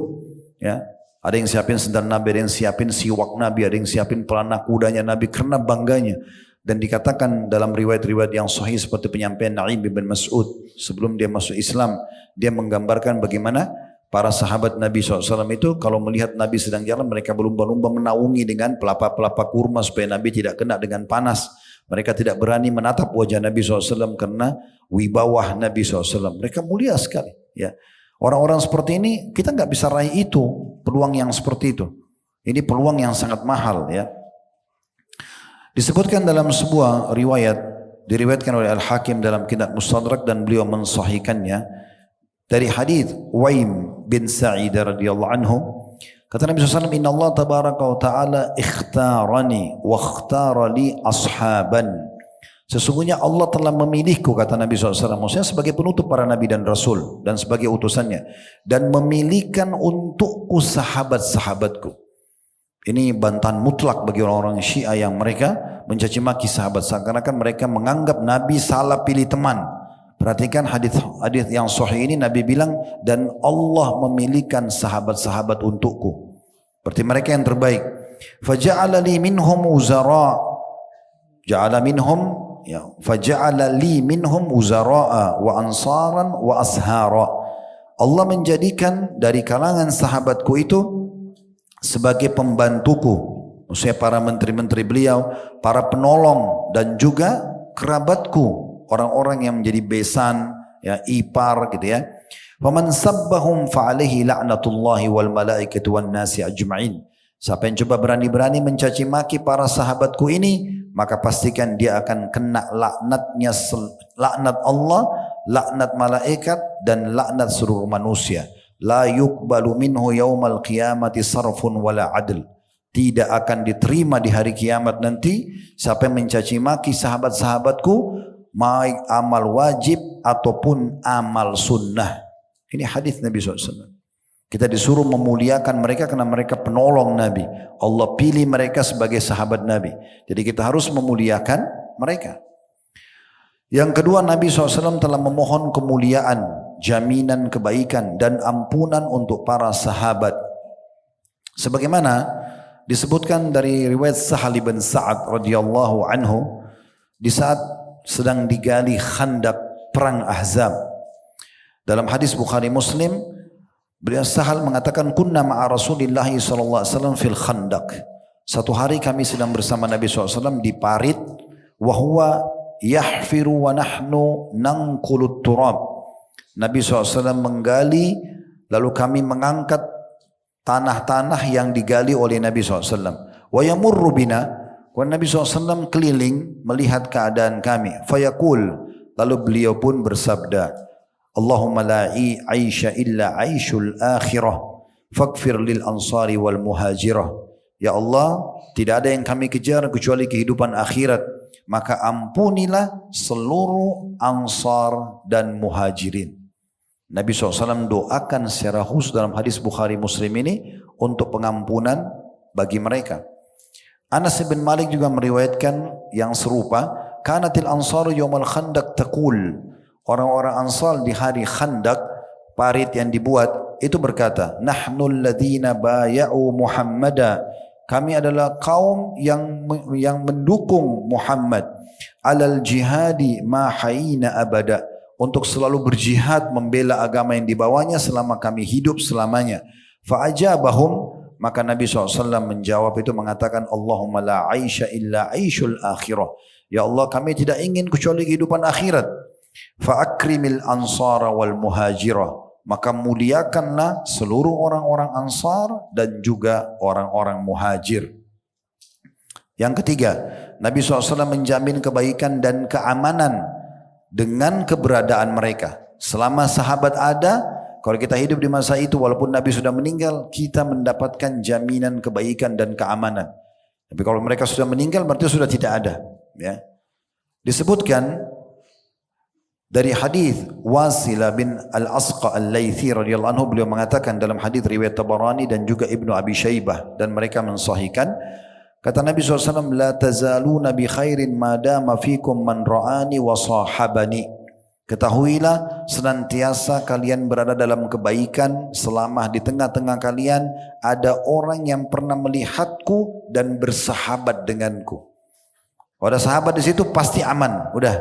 Ya, ada yang siapin sendal Nabi, ada yang siapin siwak Nabi, ada yang siapin pelana kudanya Nabi karena bangganya. Dan dikatakan dalam riwayat-riwayat yang sahih seperti penyampaian Na'im bin Mas'ud sebelum dia masuk Islam, dia menggambarkan bagaimana para sahabat Nabi SAW itu kalau melihat Nabi sedang jalan, mereka berlumba-lumba menaungi dengan pelapa-pelapa kurma supaya Nabi tidak kena dengan panas. Mereka tidak berani menatap wajah Nabi SAW karena wibawah Nabi SAW. Mereka mulia sekali. Ya, orang-orang seperti ini kita nggak bisa raih itu, peluang yang seperti itu. Ini peluang yang sangat mahal. Ya, disebutkan dalam sebuah riwayat, diriwayatkan oleh Al-Hakim dalam Kitab Mustadrak dan beliau mensahihkannya dari hadis Waim bin Sa'id radhiyallahu anhu, kata Nabi SAW, Inna Allah tabaraka wa ta'ala ikhtarani wa ikhtara li ashaban. Sesungguhnya Allah telah memilihku, kata Nabi SAW, maksudnya sebagai penutup para Nabi dan Rasul dan sebagai utusannya, dan memilihkan untukku sahabat-sahabatku. Ini bantahan mutlak bagi orang-orang Syiah yang mereka mencaci maki sahabat, seakan-akan mereka menganggap Nabi salah pilih teman. Perhatikan hadis yang sahih ini, Nabi bilang, dan Allah memilihkan sahabat-sahabat untukku. Berarti mereka yang terbaik. Faja'ala li minhum uzara. Ja'ala minhum, ya, faja'ala li minhum uzara'a wa ansaran wa ashara. Allah menjadikan dari kalangan sahabatku itu sebagai pembantuku. Maksudnya para menteri-menteri beliau, para penolong dan juga kerabatku. Orang-orang yang menjadi besan, ya, ipar gitu ya. Faman sabbahum fa'alaihi la'natullahi wal malaikati wan nasi ajma'in. Siapa yang coba berani-berani mencaci maki para sahabatku ini, maka pastikan dia akan kena laknat Allah, laknat malaikat dan laknat seluruh manusia. La yuqbalu minhu yaumal qiyamati sarfun wala adl. Tidak akan diterima di hari kiamat nanti siapa yang mencaci maki sahabat-sahabatku, baik amal wajib ataupun amal sunnah. Ini hadis Nabi SAW. Kita disuruh memuliakan mereka karena mereka penolong Nabi. Allah pilih mereka sebagai sahabat Nabi. Jadi kita harus memuliakan mereka. Yang kedua, Nabi SAW telah memohon kemuliaan, jaminan kebaikan dan ampunan untuk para sahabat. Sebagaimana disebutkan dari riwayat Sahal bin Sa'ad radhiyallahu anhu, di saat sedang digali khandak perang Ahzab. Dalam hadis Bukhari Muslim, beliau Sahal mengatakan, kunna ma'a Rasulillah sallallahu alaihi wasallam fil khandak. Satu hari kami sedang bersama Nabi SAW di parit, wa huwa yahfiru wa nahnu nanqulut turab. Nabi SAW menggali, lalu kami mengangkat tanah-tanah yang digali oleh Nabi SAW. Wa yamurru bina, Nabi SAW keliling melihat keadaan kami. Fayaqul, lalu beliau pun bersabda, Allahumma la aisha illa aishul akhirah, faghfir lil ansari wal muhajirah. Ya Allah, tidak ada yang kami kejar kecuali kehidupan akhirat, maka ampunilah seluruh ansar dan muhajirin. Nabi SAW doakan secara khusus dalam hadis Bukhari Muslim ini untuk pengampunan bagi mereka. Anas bin Malik juga meriwayatkan yang serupa, kanatil ansaru yaumal khandaq taqul. Orang-orang Ansar di hari Khandak, parit yang dibuat, itu berkata, nahnu alladhina baya'u Muhammada. Kami adalah kaum yang mendukung Muhammad alal jihadi ma hayina abada, untuk selalu berjihad membela agama yang dibawanya selama kami hidup selamanya. Fa ajabahum, maka Nabi SAW menjawab itu mengatakan, Allahumma la aisha illa aishul akhirah. Ya Allah, kami tidak ingin kecuali kehidupan akhirat. Fa akrimil ansara wal muhajirah, maka muliakanlah seluruh orang-orang Ansar dan juga orang-orang muhajir. Yang ketiga, Nabi SAW menjamin kebaikan dan keamanan dengan keberadaan mereka. Selama sahabat ada, kalau kita hidup di masa itu, walaupun Nabi sudah meninggal, kita mendapatkan jaminan kebaikan dan keamanan. Tapi kalau mereka sudah meninggal, berarti sudah tidak ada. Ya. Disebutkan dari hadis Wasilah bin Al-Asqa Al-Laythi radhiyallahu anhu, beliau mengatakan dalam hadis riwayat Tabarani dan juga Ibnu Abi Syaibah dan mereka mensahihkan, Kata Nabi SAW, la tazaluna bi khairin madama fikum man ra'ani wa sahabani. Ketahuilah senantiasa kalian berada dalam kebaikan selama di tengah-tengah kalian ada orang yang pernah melihatku dan bersahabat denganku. Kalau ada sahabat di situ pasti aman, udah.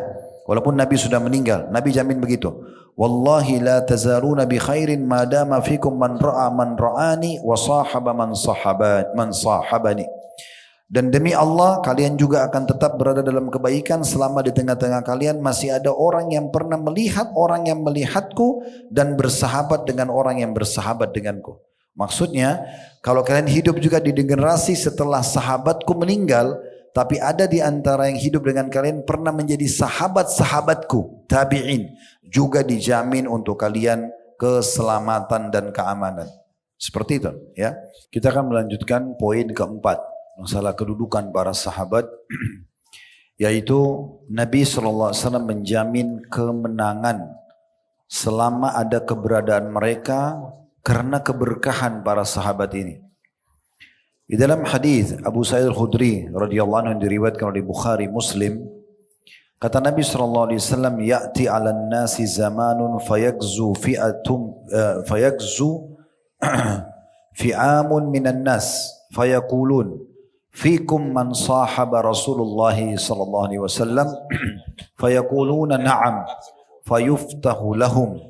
Walaupun Nabi sudah meninggal, Nabi jamin begitu. Wallahi la tazaluna bi khairin madama fikum man ra'a man ra'ani wa sahaba man sahabani. Dan demi Allah kalian juga akan tetap berada dalam kebaikan selama di tengah-tengah kalian masih ada orang yang pernah melihat orang yang melihatku dan bersahabat dengan orang yang bersahabat denganku. Maksudnya kalau kalian hidup juga di generasi setelah sahabatku meninggal, tapi ada di antara yang hidup dengan kalian pernah menjadi sahabat-sahabatku, tabi'in, juga dijamin untuk kalian keselamatan dan keamanan. Seperti itu ya. Kita akan melanjutkan poin keempat. Masalah kedudukan para sahabat, yaitu Nabi SAW menjamin kemenangan selama ada keberadaan mereka karena keberkahan para sahabat ini. Di dalam hadis Abu Sa'id Al-Khudri radhiyallahu anhu yang diriwayatkan oleh Bukhari Muslim, kata Nabi SAW, ya'ti 'alan nasi zamanun fayagzu fi'amun minan nas fayaqulun fikum man sahaba Rasulullah sallallahu alaihi wasallam fayaquluna na'am fayuftahu lahum.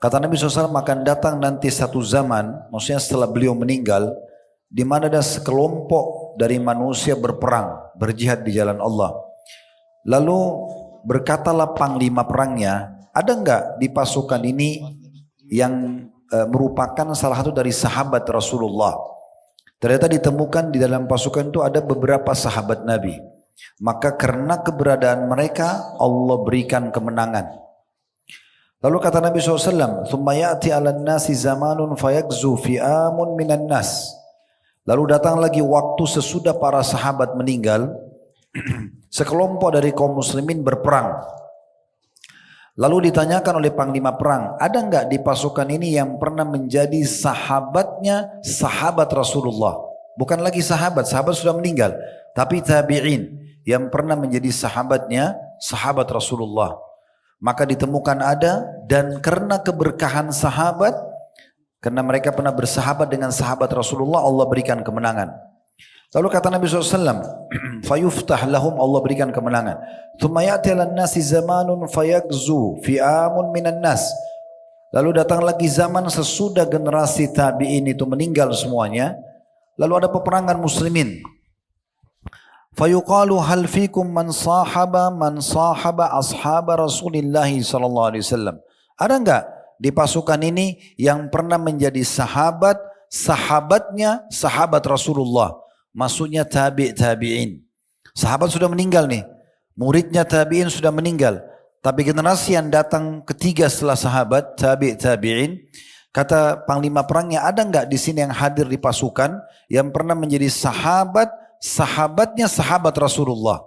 Kata Nabi SAW, akan datang nanti satu zaman, maksudnya setelah beliau meninggal, di mana ada sekelompok dari manusia berperang, berjihad di jalan Allah. Lalu berkatalah panglima perangnya, ada enggak di pasukan ini yang merupakan salah satu dari sahabat Rasulullah? Ternyata ditemukan di dalam pasukan itu ada beberapa sahabat Nabi. Maka karena keberadaan mereka Allah berikan kemenangan. Lalu kata Nabi SAW, "Tsumma ya'ti 'alan nasi zamanun fayagzu fi'amun minan nas." Lalu datang lagi waktu sesudah para sahabat meninggal, sekelompok dari kaum muslimin berperang. Lalu ditanyakan oleh panglima perang, ada enggak di pasukan ini yang pernah menjadi sahabatnya sahabat Rasulullah? Bukan lagi sahabat sudah meninggal, tapi tabi'in yang pernah menjadi sahabatnya sahabat Rasulullah. Maka ditemukan ada, dan karena keberkahan sahabat, karena mereka pernah bersahabat dengan sahabat Rasulullah, Allah berikan kemenangan. Lalu kata Nabi SAW, fayuftah lahum, Allah berikan kemenangan. Tsumma ya'ti 'alan nasi zamanun fayagzu fi'amun minan nas. Lalu datang lagi zaman sesudah generasi tabi'in itu meninggal semuanya. Lalu ada peperangan muslimin. Fayuqalu hal fikum man sahaba ashaba Rasulillah sallallahu alaihi wasallam. Ada enggak di pasukan ini yang pernah menjadi sahabatnya sahabat Rasulullah? Maksudnya tabi'in. Sahabat sudah meninggal nih. Muridnya tabi'in sudah meninggal. Tapi generasi yang datang ketiga setelah sahabat, tabi'in. Kata panglima perangnya, ada enggak di sini yang hadir di pasukan yang pernah menjadi sahabatnya sahabat Rasulullah?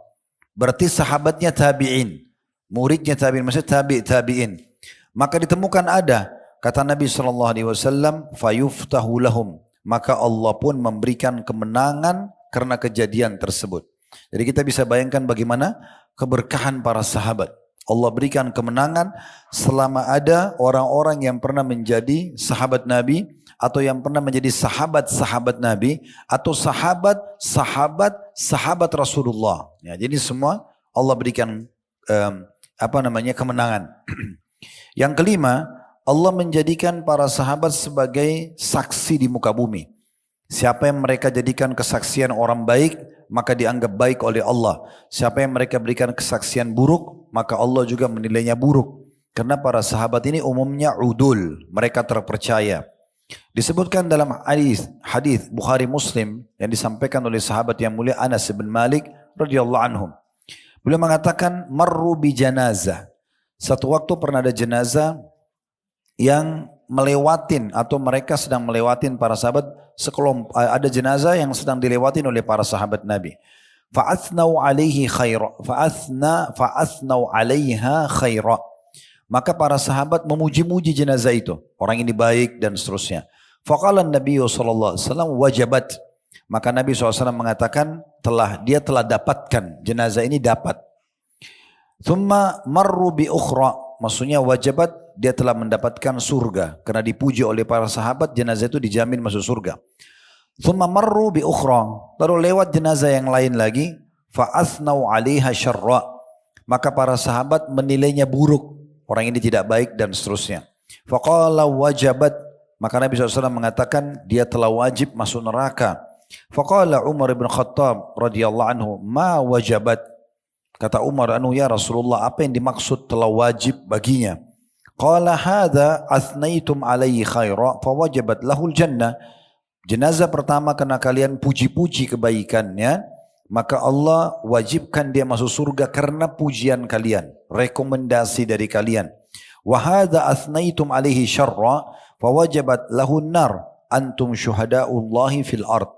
Berarti sahabatnya tabi'in. Muridnya tabi'in, maksudnya tabi'in. Maka ditemukan ada. Kata Nabi SAW, fayuftahu lahum. Maka Allah pun memberikan kemenangan karena kejadian tersebut. Jadi kita bisa bayangkan bagaimana keberkahan para sahabat. Allah berikan kemenangan selama ada orang-orang yang pernah menjadi sahabat Nabi, atau yang pernah menjadi sahabat-sahabat Nabi, atau sahabat Rasulullah. Ya, jadi semua Allah berikan kemenangan. Yang kelima, Allah menjadikan para sahabat sebagai saksi di muka bumi. Siapa yang mereka jadikan kesaksian orang baik, maka dianggap baik oleh Allah. Siapa yang mereka berikan kesaksian buruk, maka Allah juga menilainya buruk. Karena para sahabat ini umumnya udul, mereka terpercaya. Disebutkan dalam hadis Bukhari Muslim yang disampaikan oleh sahabat yang mulia Anas bin Malik radhiyallahu anhum. Beliau mengatakan, marru bi janazah. Satu waktu pernah ada jenazah yang melewatin, atau mereka sedang melewatin para sahabat, sekelompok ada jenazah yang sedang dilewatin oleh para sahabat Nabi. Fa'athnau alaihi khaira, fa'athnau alaiha khaira. Maka para sahabat memuji-muji jenazah itu, orang ini baik dan seterusnya. Faqala Nabi sallallahu alaihi wasallam wajabat. Maka Nabi SAW mengatakan dia telah dapatkan, jenazah ini dapat. Thumma marru bi ukhra, maksudnya wajabat, dia telah mendapatkan surga. Karena dipuji oleh para sahabat, jenazah itu dijamin masuk surga. Thumma marru bi ukhra, lalu lewat jenazah yang lain lagi, fa athnau 'alaiha syarra, maka para sahabat menilainya buruk, orang ini tidak baik dan seterusnya. Faqala wajabat, maka Nabi SAW mengatakan dia telah wajib masuk neraka. Faqala Umar bin Khattab radhiyallahu anhu, ma wajabat, kata Umar anhu, ya Rasulullah, apa yang dimaksud telah wajib baginya? Qala hadha athnaitum alaihi khaira fawajabat lahul jannah. Jenazah pertama karena kalian puji-puji kebaikannya, maka Allah wajibkan dia masuk surga karena pujian kalian, rekomendasi dari kalian. Wa hadza athnaitum alaihi syarra fawajabat lahun nar antum syuhadaullahi fil ard.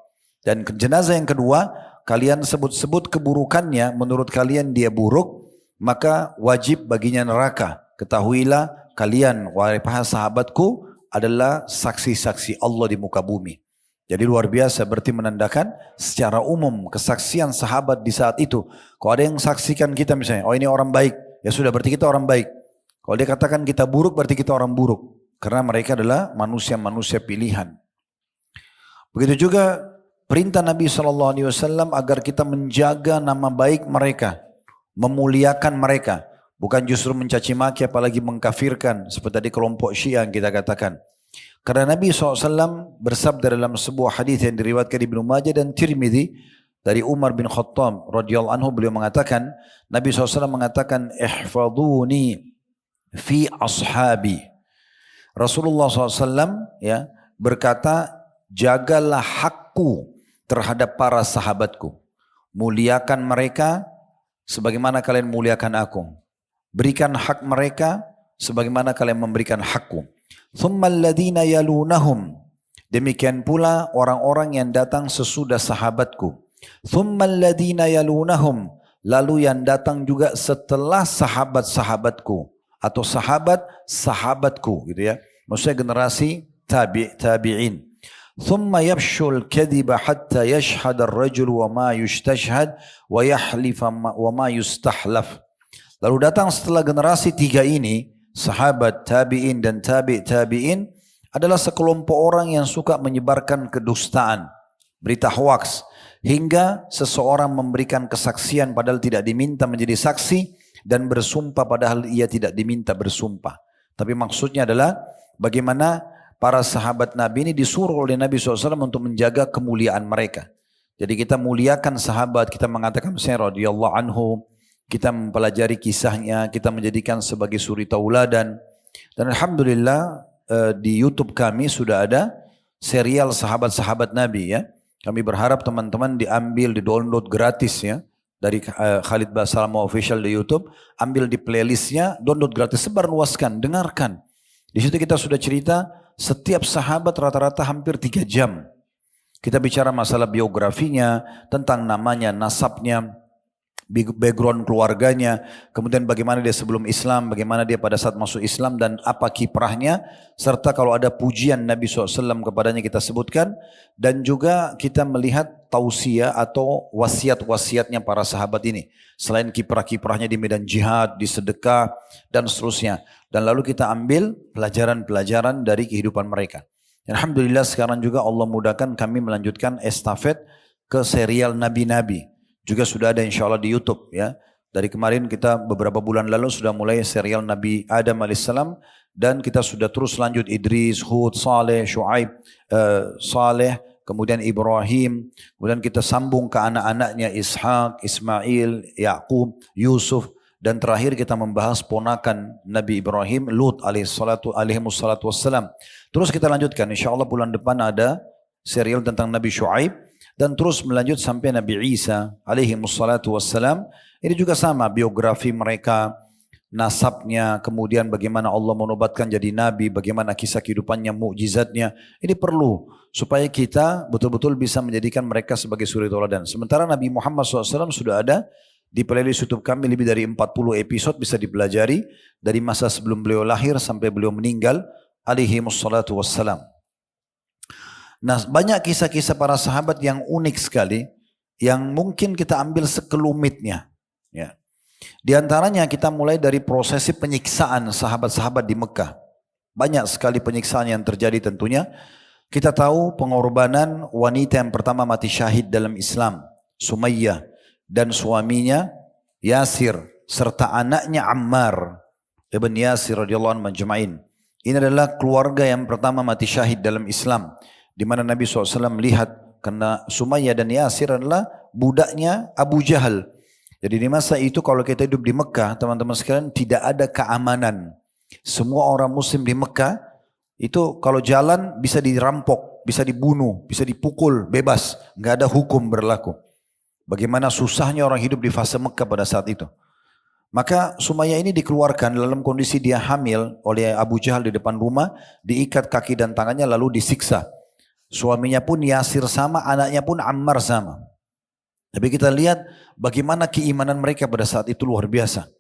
Dan jenazah yang kedua, kalian sebut-sebut keburukannya, menurut kalian dia buruk, maka wajib baginya neraka. Ketahuilah kalian, wahai para sahabatku, adalah saksi-saksi Allah di muka bumi. Jadi luar biasa, berarti menandakan secara umum kesaksian sahabat di saat itu. Kalau ada yang saksikan kita misalnya, oh ini orang baik, ya sudah berarti kita orang baik. Kalau dia katakan kita buruk, berarti kita orang buruk. Karena mereka adalah manusia-manusia pilihan. Begitu juga perintah Nabi SAW agar kita menjaga nama baik mereka, memuliakan mereka. Bukan justru mencaci maki apalagi mengkafirkan seperti tadi kelompok Syiah yang kita katakan. Karena Nabi SAW bersabda dalam sebuah hadis yang diriwayatkan Ibnu Majah dan Tirmidzi dari Umar bin Khattab radhiyallahu anhu, beliau mengatakan, Nabi SAW mengatakan, ihfaduni fi ashabi. Rasulullah SAW ya berkata, jagalah hakku terhadap para sahabatku. Muliakan mereka sebagaimana kalian muliakan aku. Berikan hak mereka sebagaimana kalian memberikan hakku. Thumma alladhina yalunahum, demikian pula orang-orang yang datang sesudah sahabatku. Thumma alladhina yalunahum, lalu yang datang juga setelah sahabat-sahabatku atau sahabat-sahabatku gitu ya. Maksudnya generasi tabi'in. Thumma yafshul kadhiba hatta yashhad ar-rajul wa ma yustashhad wa yahlifa wa ma yustahlaf. Lalu datang setelah generasi tiga ini, sahabat, tabi'in dan tabi'in adalah sekelompok orang yang suka menyebarkan kedustaan, berita hoaks, hingga seseorang memberikan kesaksian padahal tidak diminta menjadi saksi dan bersumpah padahal ia tidak diminta bersumpah. Tapi maksudnya adalah bagaimana para sahabat Nabi ini disuruh oleh Nabi SAW untuk menjaga kemuliaan mereka. Jadi kita muliakan sahabat, kita mengatakan misalnya radhiyallahu anhu, kita mempelajari kisahnya, kita menjadikan sebagai suri tauladan. Dan alhamdulillah di YouTube kami sudah ada serial sahabat-sahabat Nabi ya. Kami berharap teman-teman di-download gratis ya dari Khalid Basalamah Official di YouTube, ambil di playlistnya, download gratis, sebarluaskan, dengarkan. Di situ kita sudah cerita setiap sahabat rata-rata hampir 3 jam. Kita bicara masalah biografinya, tentang namanya, nasabnya, background keluarganya, kemudian bagaimana dia sebelum Islam, bagaimana dia pada saat masuk Islam dan apa kiprahnya, serta kalau ada pujian Nabi SAW kepadanya kita sebutkan, dan juga kita melihat tausiah atau wasiat-wasiatnya para sahabat ini, selain kiprah-kiprahnya di medan jihad, di sedekah dan seterusnya, dan lalu kita ambil pelajaran-pelajaran dari kehidupan mereka. Dan alhamdulillah sekarang juga Allah mudahkan kami melanjutkan estafet ke serial Nabi-Nabi. Juga sudah ada insya Allah di YouTube ya. Dari kemarin kita beberapa bulan lalu sudah mulai serial Nabi Adam alaihissalam dan kita sudah terus lanjut Idris, Hud, Saleh, Shu'aib, Saleh, kemudian Ibrahim, kemudian kita sambung ke anak-anaknya Ishak, Ismail, Yaqub, Yusuf, dan terakhir kita membahas ponakan Nabi Ibrahim, Lut alaihissalatu wassalam. Terus kita lanjutkan insya Allah bulan depan ada serial tentang Nabi Shu'aib. Dan terus melanjut sampai Nabi Isa alaihi wassalatu wassalam. Ini juga sama biografi mereka, nasabnya, kemudian bagaimana Allah menobatkan jadi Nabi, bagaimana kisah kehidupannya, mukjizatnya. Ini perlu supaya kita betul-betul bisa menjadikan mereka sebagai suri tauladan. Sementara Nabi Muhammad SAW sudah ada di playlist YouTube kami lebih dari 40 episode bisa dipelajari dari masa sebelum beliau lahir sampai beliau meninggal alaihi wassalatu wassalam. Nah, banyak kisah-kisah para sahabat yang unik sekali, yang mungkin kita ambil sekelumitnya. Ya. Di antaranya kita mulai dari prosesi penyiksaan sahabat-sahabat di Mekah. Banyak sekali penyiksaan yang terjadi tentunya. Kita tahu pengorbanan wanita yang pertama mati syahid dalam Islam, Sumayyah, dan suaminya Yasir, serta anaknya Ammar ibn Yasir radhiyallahu anhu majma'in. Ini adalah keluarga yang pertama mati syahid dalam Islam, di mana Nabi SAW melihat, karena Sumayyah dan Yasir adalah budaknya Abu Jahal. Jadi di masa itu kalau kita hidup di Mekah, teman-teman sekalian, tidak ada keamanan. Semua orang muslim di Mekah itu kalau jalan bisa dirampok, bisa dibunuh, bisa dipukul, bebas. Nggak ada hukum berlaku. Bagaimana susahnya orang hidup di fase Mekah pada saat itu. Maka Sumayyah ini dikeluarkan dalam kondisi dia hamil oleh Abu Jahal di depan rumah, diikat kaki dan tangannya lalu disiksa. Suaminya pun Yasir sama, anaknya pun Ammar sama. Tapi kita lihat bagaimana keimanan mereka pada saat itu luar biasa.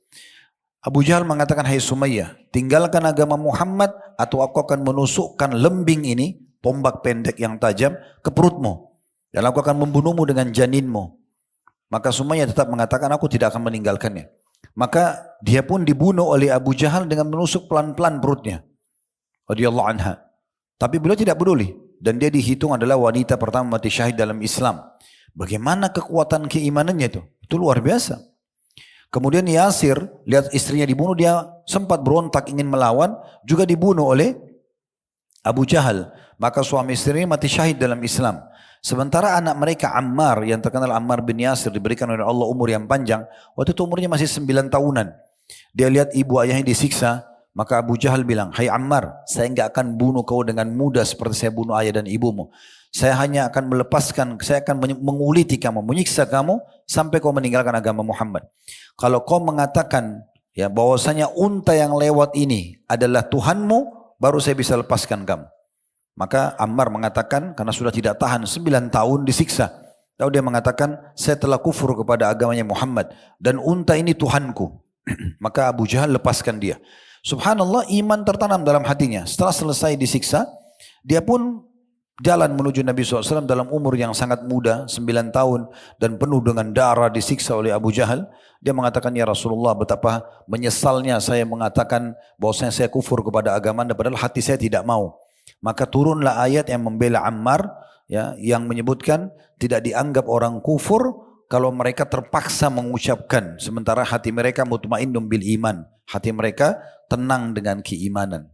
Abu Jahal mengatakan, hai Sumayyah, tinggalkan agama Muhammad atau aku akan menusukkan lembing ini, tombak pendek yang tajam, ke perutmu. Dan aku akan membunuhmu dengan janinmu. Maka Sumayyah tetap mengatakan, aku tidak akan meninggalkannya. Maka dia pun dibunuh oleh Abu Jahal dengan menusuk pelan-pelan perutnya. Radhiyallahu anha. Tapi beliau tidak peduli. Dan dia dihitung adalah wanita pertama mati syahid dalam Islam. Bagaimana kekuatan keimanannya itu? Itu luar biasa. Kemudian Yasir, lihat istrinya dibunuh, dia sempat berontak ingin melawan, juga dibunuh oleh Abu Jahal. Maka suami istri ini mati syahid dalam Islam. Sementara anak mereka Ammar, yang terkenal Ammar bin Yasir, diberikan oleh Allah umur yang panjang. Waktu itu umurnya masih 9 tahunan. Dia lihat ibu ayahnya disiksa, maka Abu Jahal bilang, hai Ammar, saya enggak akan bunuh kau dengan mudah seperti saya bunuh ayah dan ibumu. Saya hanya akan melepaskan, saya akan menguliti kamu, menyiksa kamu sampai kau meninggalkan agama Muhammad. Kalau kau mengatakan ya bahwasanya unta yang lewat ini adalah Tuhanmu, baru saya bisa lepaskan kamu. Maka Ammar mengatakan, karena sudah tidak tahan 9 tahun disiksa, lalu dia mengatakan, saya telah kufur kepada agamanya Muhammad dan unta ini Tuhanku. Maka Abu Jahal lepaskan dia. Subhanallah, iman tertanam dalam hatinya. Setelah selesai disiksa, dia pun jalan menuju Nabi SAW dalam umur yang sangat muda, 9 tahun, dan penuh dengan darah, disiksa oleh Abu Jahal. Dia mengatakan, ya Rasulullah, betapa menyesalnya saya mengatakan bahwasanya saya kufur kepada agama Anda, padahal hati saya tidak mau. Maka turunlah ayat yang membela Ammar, ya, yang menyebutkan tidak dianggap orang kufur kalau mereka terpaksa mengucapkan, sementara hati mereka mutmainnun bil iman, hati mereka tenang dengan keimanan.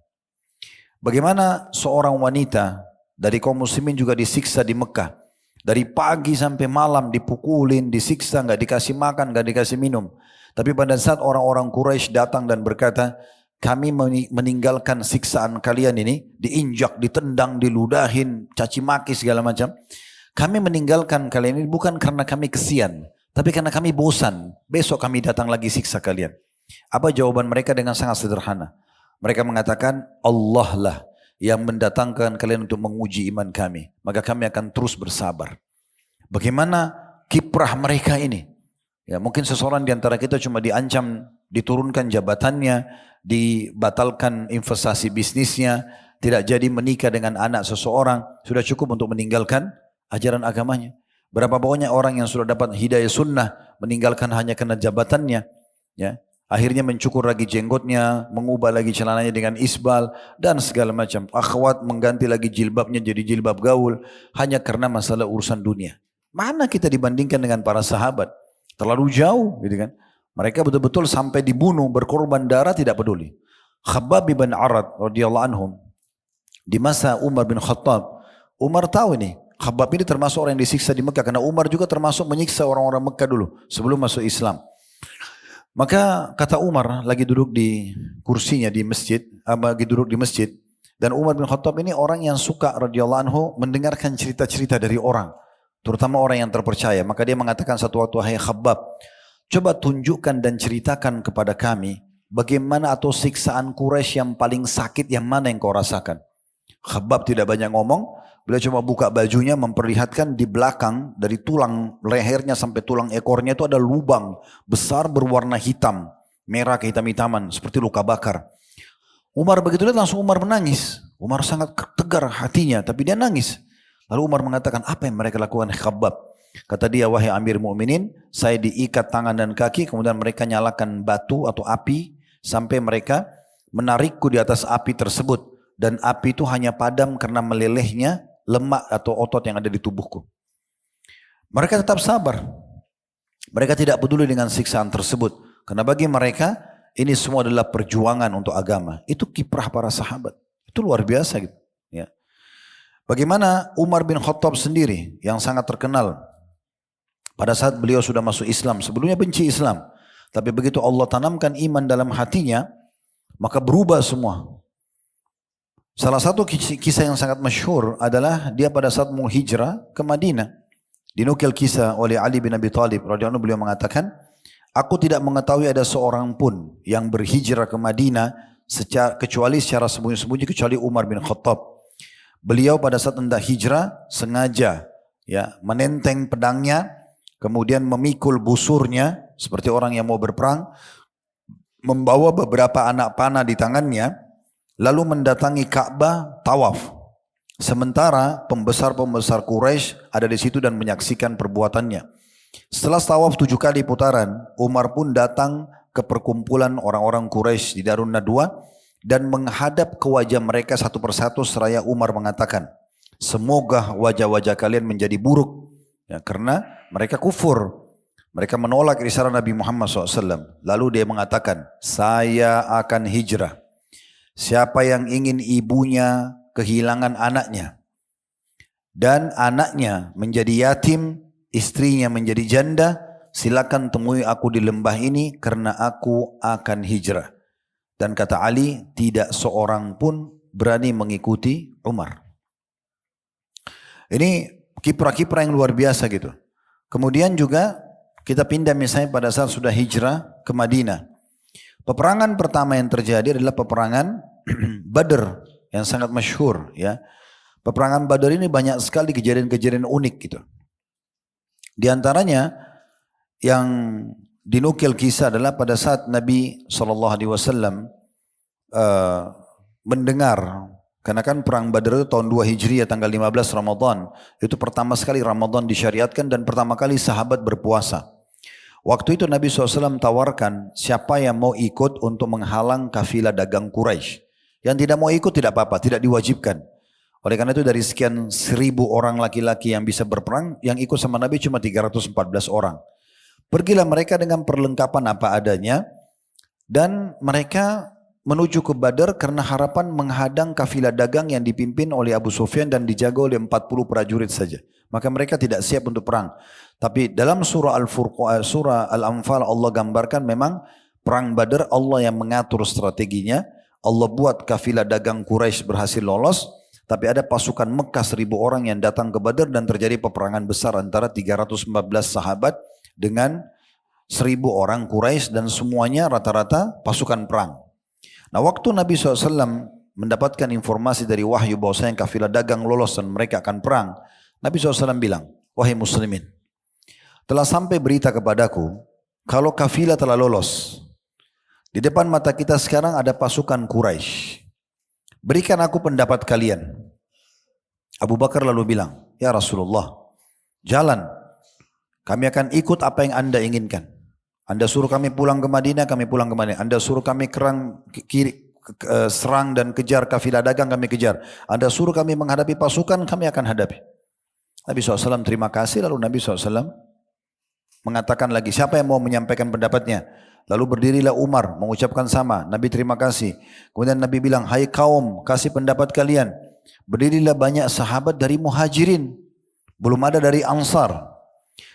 Bagaimana seorang wanita dari kaum muslimin juga disiksa di Mekah. Dari pagi sampai malam dipukulin, disiksa, nggak dikasih makan, nggak dikasih minum. Tapi pada saat orang-orang Quraisy datang dan berkata, kami meninggalkan siksaan kalian ini, diinjak, ditendang, diludahin, caci maki segala macam. Kami meninggalkan kalian ini bukan karena kami kesian, tapi karena kami bosan. Besok kami datang lagi siksa kalian. Apa jawaban mereka dengan sangat sederhana? Mereka mengatakan, Allah lah yang mendatangkan kalian untuk menguji iman kami. Maka kami akan terus bersabar. Bagaimana kiprah mereka ini? Ya, mungkin seseorang di antara kita cuma diancam, diturunkan jabatannya, dibatalkan investasi bisnisnya, tidak jadi menikah dengan anak seseorang, sudah cukup untuk meninggalkan ajaran agamanya. Berapa banyak orang yang sudah dapat hidayah sunnah, meninggalkan hanya karena jabatannya, ya. Akhirnya mencukur lagi jenggotnya, mengubah lagi celananya dengan isbal, dan segala macam. Akhwat mengganti lagi jilbabnya jadi jilbab gaul, hanya karena masalah urusan dunia. Mana kita dibandingkan dengan para sahabat? Terlalu jauh, gitu kan? Mereka betul-betul sampai dibunuh, berkorban darah, tidak peduli. Khabbab bin Arad radhiyallahu anhum, di masa Umar bin Khattab, Umar tahu ini, Khabbab ini termasuk orang yang disiksa di Mekah, karena Umar juga termasuk menyiksa orang-orang Mekah dulu, sebelum masuk Islam. Maka kata Umar lagi duduk di kursinya di masjid, lagi duduk di masjid, dan Umar bin Khattab ini orang yang suka radhiyallahu anhu mendengarkan cerita-cerita dari orang, terutama orang yang terpercaya. Maka dia mengatakan satu waktu, hai Khabbab, coba tunjukkan dan ceritakan kepada kami bagaimana atau siksaan Quraisy yang paling sakit yang mana yang kau rasakan. Khabbab tidak banyak ngomong, beliau cuma buka bajunya memperlihatkan di belakang dari tulang lehernya sampai tulang ekornya itu ada lubang besar berwarna hitam, merah kehitam-hitaman seperti luka bakar. Umar begitu lihat langsung Umar menangis. Umar sangat tegar hatinya, tapi dia nangis. Lalu Umar mengatakan, apa yang mereka lakukan Khabbab? Kata dia, wahai Amir Mu'minin, saya diikat tangan dan kaki, kemudian mereka nyalakan batu atau api, sampai mereka menarikku di atas api tersebut. Dan api itu hanya padam karena melelehnya lemak atau otot yang ada di tubuhku. Mereka tetap sabar. Mereka tidak peduli dengan siksaan tersebut. Karena bagi mereka, ini semua adalah perjuangan untuk agama. Itu kiprah para sahabat. Itu luar biasa gitu. Ya. Bagaimana Umar bin Khattab sendiri yang sangat terkenal pada saat beliau sudah masuk Islam, sebelumnya benci Islam, tapi begitu Allah tanamkan iman dalam hatinya, maka berubah semua. Salah satu kisah yang sangat masyhur adalah dia pada saat mau hijrah ke Madinah. Dinukil kisah oleh Ali bin Abi Thalib radhiyallahu anhu, beliau mengatakan, aku tidak mengetahui ada seorang pun yang berhijrah ke Madinah kecuali secara sembunyi-sembunyi kecuali Umar bin Khattab. Beliau pada saat hendak hijrah sengaja ya menenteng pedangnya, kemudian memikul busurnya seperti orang yang mau berperang, membawa beberapa anak panah di tangannya, lalu mendatangi Ka'bah tawaf. Sementara pembesar-pembesar Quraisy ada di situ dan menyaksikan perbuatannya. Setelah tawaf 7 kali putaran, Umar pun datang ke perkumpulan orang-orang Quraisy di Darun Nadwa dan menghadap ke wajah mereka satu persatu seraya Umar mengatakan, semoga wajah-wajah kalian menjadi buruk ya, karena mereka kufur, mereka menolak risalah Nabi Muhammad SAW. Lalu dia mengatakan, saya akan hijrah. Siapa yang ingin ibunya kehilangan anaknya dan anaknya menjadi yatim, istrinya menjadi janda, silakan temui aku di lembah ini karena aku akan hijrah. Dan kata Ali, tidak seorang pun berani mengikuti Umar. Ini kiprah-kiprah yang luar biasa gitu. Kemudian juga kita pindah misalnya pada saat sudah hijrah ke Madinah. Peperangan pertama yang terjadi adalah peperangan Badr yang sangat masyhur ya. Peperangan Badr ini banyak sekali kejadian-kejadian unik gitu. Di antaranya yang dinukil kisah adalah pada saat Nabi SAW mendengar, karena kan perang Badar itu tahun 2 Hijriah tanggal 15 Ramadan, itu pertama sekali Ramadan disyariatkan dan pertama kali sahabat berpuasa. Waktu itu Nabi SAW tawarkan siapa yang mau ikut untuk menghalang kafilah dagang Quraisy. Yang tidak mau ikut tidak apa-apa, tidak diwajibkan. Oleh karena itu dari sekian 1000 orang laki-laki yang bisa berperang, yang ikut sama Nabi cuma 314 orang. Pergilah mereka dengan perlengkapan apa adanya dan mereka menuju ke Badar karena harapan menghadang kafilah dagang yang dipimpin oleh Abu Sufyan dan dijaga oleh 40 prajurit saja. Maka mereka tidak siap untuk perang. Tapi dalam surah surah Al-Anfal Allah gambarkan memang perang Badar Allah yang mengatur strateginya. Allah buat kafilah dagang Quraisy berhasil lolos. Tapi ada pasukan Mekah 1000 orang yang datang ke Badar dan terjadi peperangan besar antara 314 sahabat dengan 1000 orang Quraisy dan semuanya rata-rata pasukan perang. Nah waktu Nabi SAW mendapatkan informasi dari wahyu bahwasanya kafilah dagang lolos dan mereka akan perang, Nabi SAW bilang, wahai muslimin, telah sampai berita kepadaku kalau kafilah telah lolos. Di depan mata kita sekarang ada pasukan Quraisy. Berikan aku pendapat kalian. Abu Bakar lalu bilang, ya Rasulullah, jalan. Kami akan ikut apa yang anda inginkan. Anda suruh kami pulang ke Madinah, kami pulang ke Madinah. Anda suruh kami serang dan kejar kafilah dagang, kami kejar. Anda suruh kami menghadapi pasukan, kami akan hadapi. Nabi SAW terima kasih, lalu Nabi SAW mengatakan lagi, siapa yang mau menyampaikan pendapatnya? Lalu berdirilah Umar mengucapkan sama, Nabi terima kasih. Kemudian Nabi bilang, hai kaum, kasih pendapat kalian. Berdirilah banyak sahabat dari Muhajirin, belum ada dari Ansar.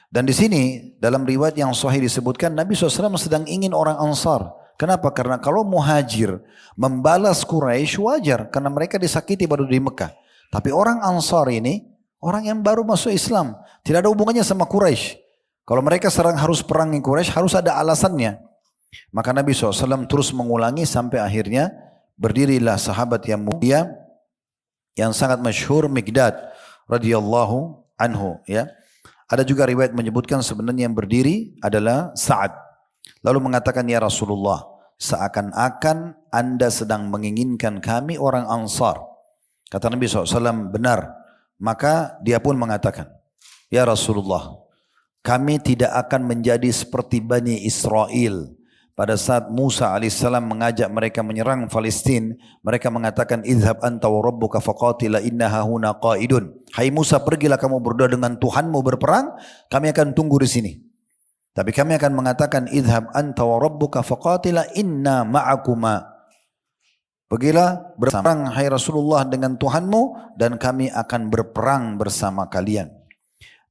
Dan di sini dalam riwayat yang sahih disebutkan Nabi SAW sedang ingin orang Ansar. Kenapa? Karena kalau Muhajir membalas Quraisy wajar karena mereka disakiti baru di Mekah. Tapi orang Ansar ini orang yang baru masuk Islam, tidak ada hubungannya sama Quraisy. Kalau mereka serang harus perangi Quraisy harus ada alasannya. Maka Nabi SAW terus mengulangi sampai akhirnya berdirilah sahabat yang mulia yang sangat masyhur Miqdad radhiyallahu anhu ya. Ada juga riwayat menyebutkan sebenarnya yang berdiri adalah Sa'ad. Lalu mengatakan, ya Rasulullah, seakan-akan anda sedang menginginkan kami orang Ansar. Kata Nabi SAW, benar. Maka dia pun mengatakan, ya Rasulullah, kami tidak akan menjadi seperti Bani Israel. Pada saat Musa alaihissalam mengajak mereka menyerang Palestina, mereka mengatakan, idhab anta wa rabbuka faqatila inna hahuna qaidun. Hai Musa, pergilah kamu berdua dengan Tuhanmu berperang, kami akan tunggu di sini. Tapi kami akan mengatakan, idhab anta wa rabbuka faqatila inna ma'akuma. Pergilah berperang hai Rasulullah dengan Tuhanmu dan kami akan berperang bersama kalian.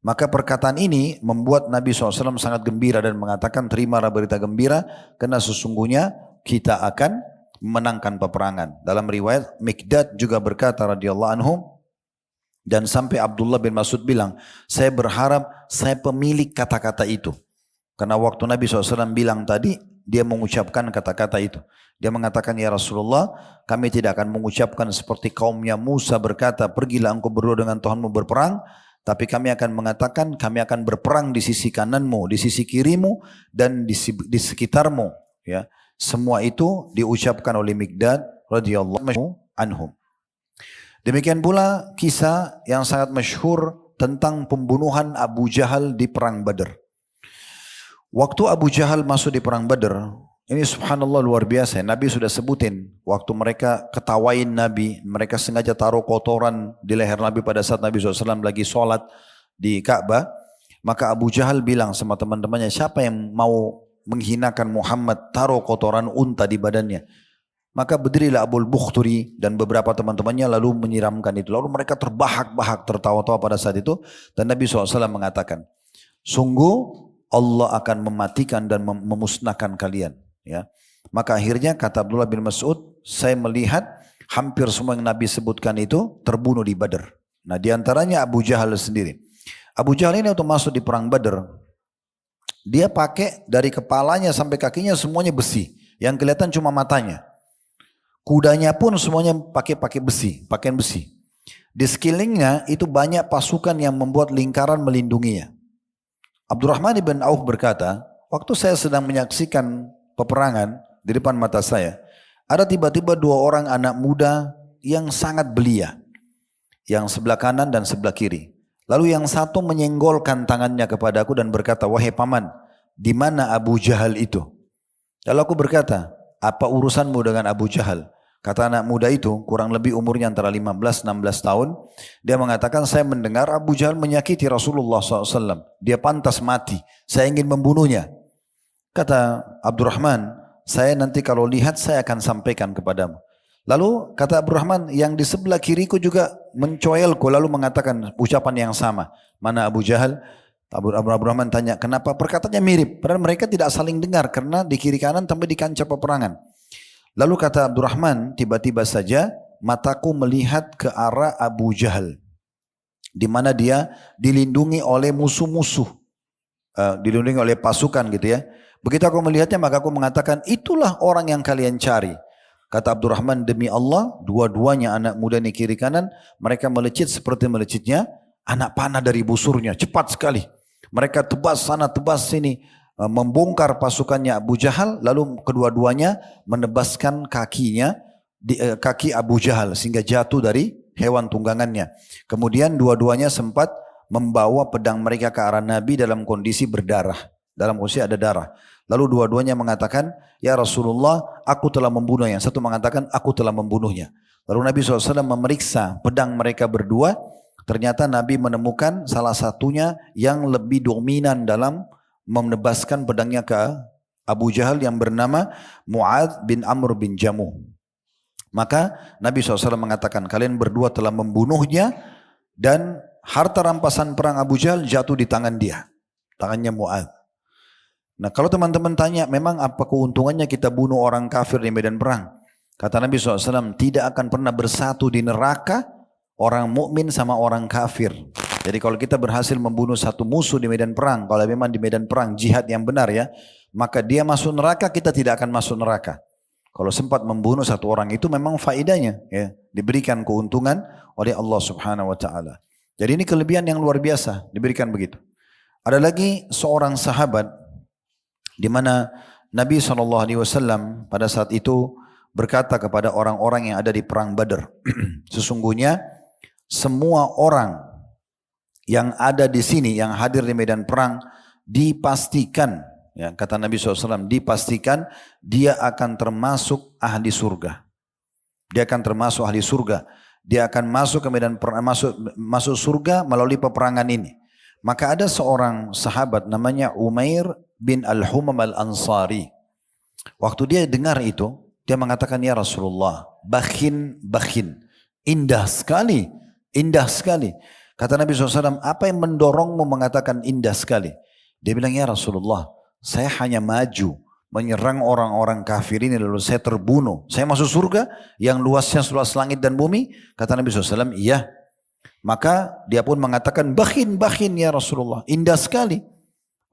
Maka perkataan ini membuat Nabi SAW sangat gembira dan mengatakan, terimalah berita gembira karena sesungguhnya kita akan memenangkan peperangan. Dalam riwayat Mikdad juga berkata radhiyallahu anhu, dan sampai Abdullah bin Mas'ud bilang, saya berharap saya pemilik kata-kata itu. Karena waktu Nabi SAW bilang tadi, dia mengucapkan kata-kata itu. Dia mengatakan, ya Rasulullah, kami tidak akan mengucapkan seperti kaumnya Musa berkata, pergilah engkau berdua dengan Tuhanmu berperang. Tapi kami akan mengatakan, kami akan berperang di sisi kananmu, di sisi kirimu, dan di sekitarmu. Ya, semua itu diucapkan oleh Mikdad radhiyallahu anhum. Demikian pula kisah yang sangat masyhur tentang pembunuhan Abu Jahal di perang Badar. Waktu Abu Jahal masuk di perang Badar, ini subhanallah luar biasa. Nabi sudah sebutin waktu mereka ketawain Nabi, mereka sengaja taruh kotoran di leher Nabi pada saat Nabi SAW lagi sholat di Ka'bah. Maka Abu Jahal bilang sama teman-temannya, siapa yang mau menghinakan Muhammad, taruh kotoran unta di badannya. Maka berdirilah Abul Bukhturi dan beberapa teman-temannya lalu menyiramkan itu. Lalu mereka terbahak-bahak tertawa-tawa pada saat itu. Dan Nabi SAW mengatakan, sungguh Allah akan mematikan dan memusnahkan kalian. Ya, maka akhirnya kata Abdullah bin Mas'ud, saya melihat hampir semua yang Nabi sebutkan itu terbunuh di Badar. Nah, diantaranya Abu Jahal sendiri. Abu Jahal ini waktu masuk di perang Badar, dia pakai dari kepalanya sampai kakinya semuanya besi, yang kelihatan cuma matanya. Kudanya pun semuanya pakai besi, pakaian besi. Di sekelilingnya itu banyak pasukan yang membuat lingkaran melindunginya. Abdurrahman bin Auf berkata, waktu saya sedang menyaksikan peperangan di depan mata saya, ada tiba-tiba dua orang anak muda yang sangat belia, yang sebelah kanan dan sebelah kiri. Lalu yang satu menyenggolkan tangannya kepadaku dan berkata, wahai paman, di mana Abu Jahal itu? Lalu aku berkata, apa urusanmu dengan Abu Jahal? Kata anak muda itu, kurang lebih umurnya antara 15-16 tahun, dia mengatakan, saya mendengar Abu Jahal menyakiti Rasulullah SAW. Dia pantas mati, saya ingin membunuhnya. Kata Abdurrahman, saya nanti kalau lihat saya akan sampaikan kepadamu. Lalu kata Abdurrahman, yang di sebelah kiriku juga mencoelku lalu mengatakan ucapan yang sama. Mana Abu Jahal? Abdurrahman tanya, kenapa? Perkataannya mirip. Padahal mereka tidak saling dengar karena di kiri kanan sampai di kancah peperangan. Lalu kata Abdurrahman, tiba-tiba saja mataku melihat ke arah Abu Jahal. Di mana dia dilindungi oleh musuh-musuh. Dilindungi oleh pasukan gitu ya. Begitu aku melihatnya maka aku mengatakan, itulah orang yang kalian cari. Kata Abdurrahman, demi Allah, dua-duanya anak muda ini kiri kanan, mereka melecit seperti melecitnya anak panah dari busurnya, cepat sekali. Mereka tebas sana, tebas sini, membongkar pasukannya Abu Jahal, lalu kedua-duanya menebaskan kakinya, kaki Abu Jahal sehingga jatuh dari hewan tunggangannya. Kemudian dua-duanya sempat membawa pedang mereka ke arah Nabi dalam kondisi berdarah, dalam kondisi ada darah. Lalu dua-duanya mengatakan, ya Rasulullah, aku telah membunuhnya. Yang satu mengatakan, aku telah membunuhnya. Lalu Nabi SAW memeriksa pedang mereka berdua. Ternyata Nabi menemukan salah satunya yang lebih dominan dalam menebaskan pedangnya ke Abu Jahal yang bernama Mu'adz bin Amr bin Jamuh. Maka Nabi SAW mengatakan, kalian berdua telah membunuhnya dan harta rampasan perang Abu Jahal jatuh di tangan dia. Tangannya Mu'adz. Nah kalau teman-teman tanya, memang apa keuntungannya kita bunuh orang kafir di medan perang? Kata Nabi SAW, tidak akan pernah bersatu di neraka orang mukmin sama orang kafir. Jadi kalau kita berhasil membunuh satu musuh di medan perang, kalau memang di medan perang jihad yang benar ya, maka dia masuk neraka, kita tidak akan masuk neraka. Kalau sempat membunuh satu orang itu memang faedahnya ya, diberikan keuntungan oleh Allah Subhanahu wa taala. Jadi ini kelebihan yang luar biasa diberikan begitu. Ada lagi seorang sahabat di mana Nabi SAW pada saat itu berkata kepada orang-orang yang ada di perang Badar, sesungguhnya semua orang yang ada di sini, yang hadir di medan perang, dipastikan, ya, kata Nabi SAW, dipastikan dia akan termasuk ahli surga. Dia akan termasuk ahli surga. Dia akan masuk ke medan perang, masuk surga melalui peperangan ini. Maka ada seorang sahabat namanya Umair bin Al-Humam Al-Ansari. Waktu dia dengar itu, dia mengatakan, ya Rasulullah, bakhin, indah sekali, indah sekali. Kata Nabi SAW, apa yang mendorongmu mengatakan indah sekali? Dia bilang, ya Rasulullah, saya hanya maju menyerang orang-orang kafir ini lalu saya terbunuh. Saya masuk surga yang luasnya seluas langit dan bumi. Kata Nabi SAW, iya. Maka dia pun mengatakan, bakhin ya Rasulullah, indah sekali.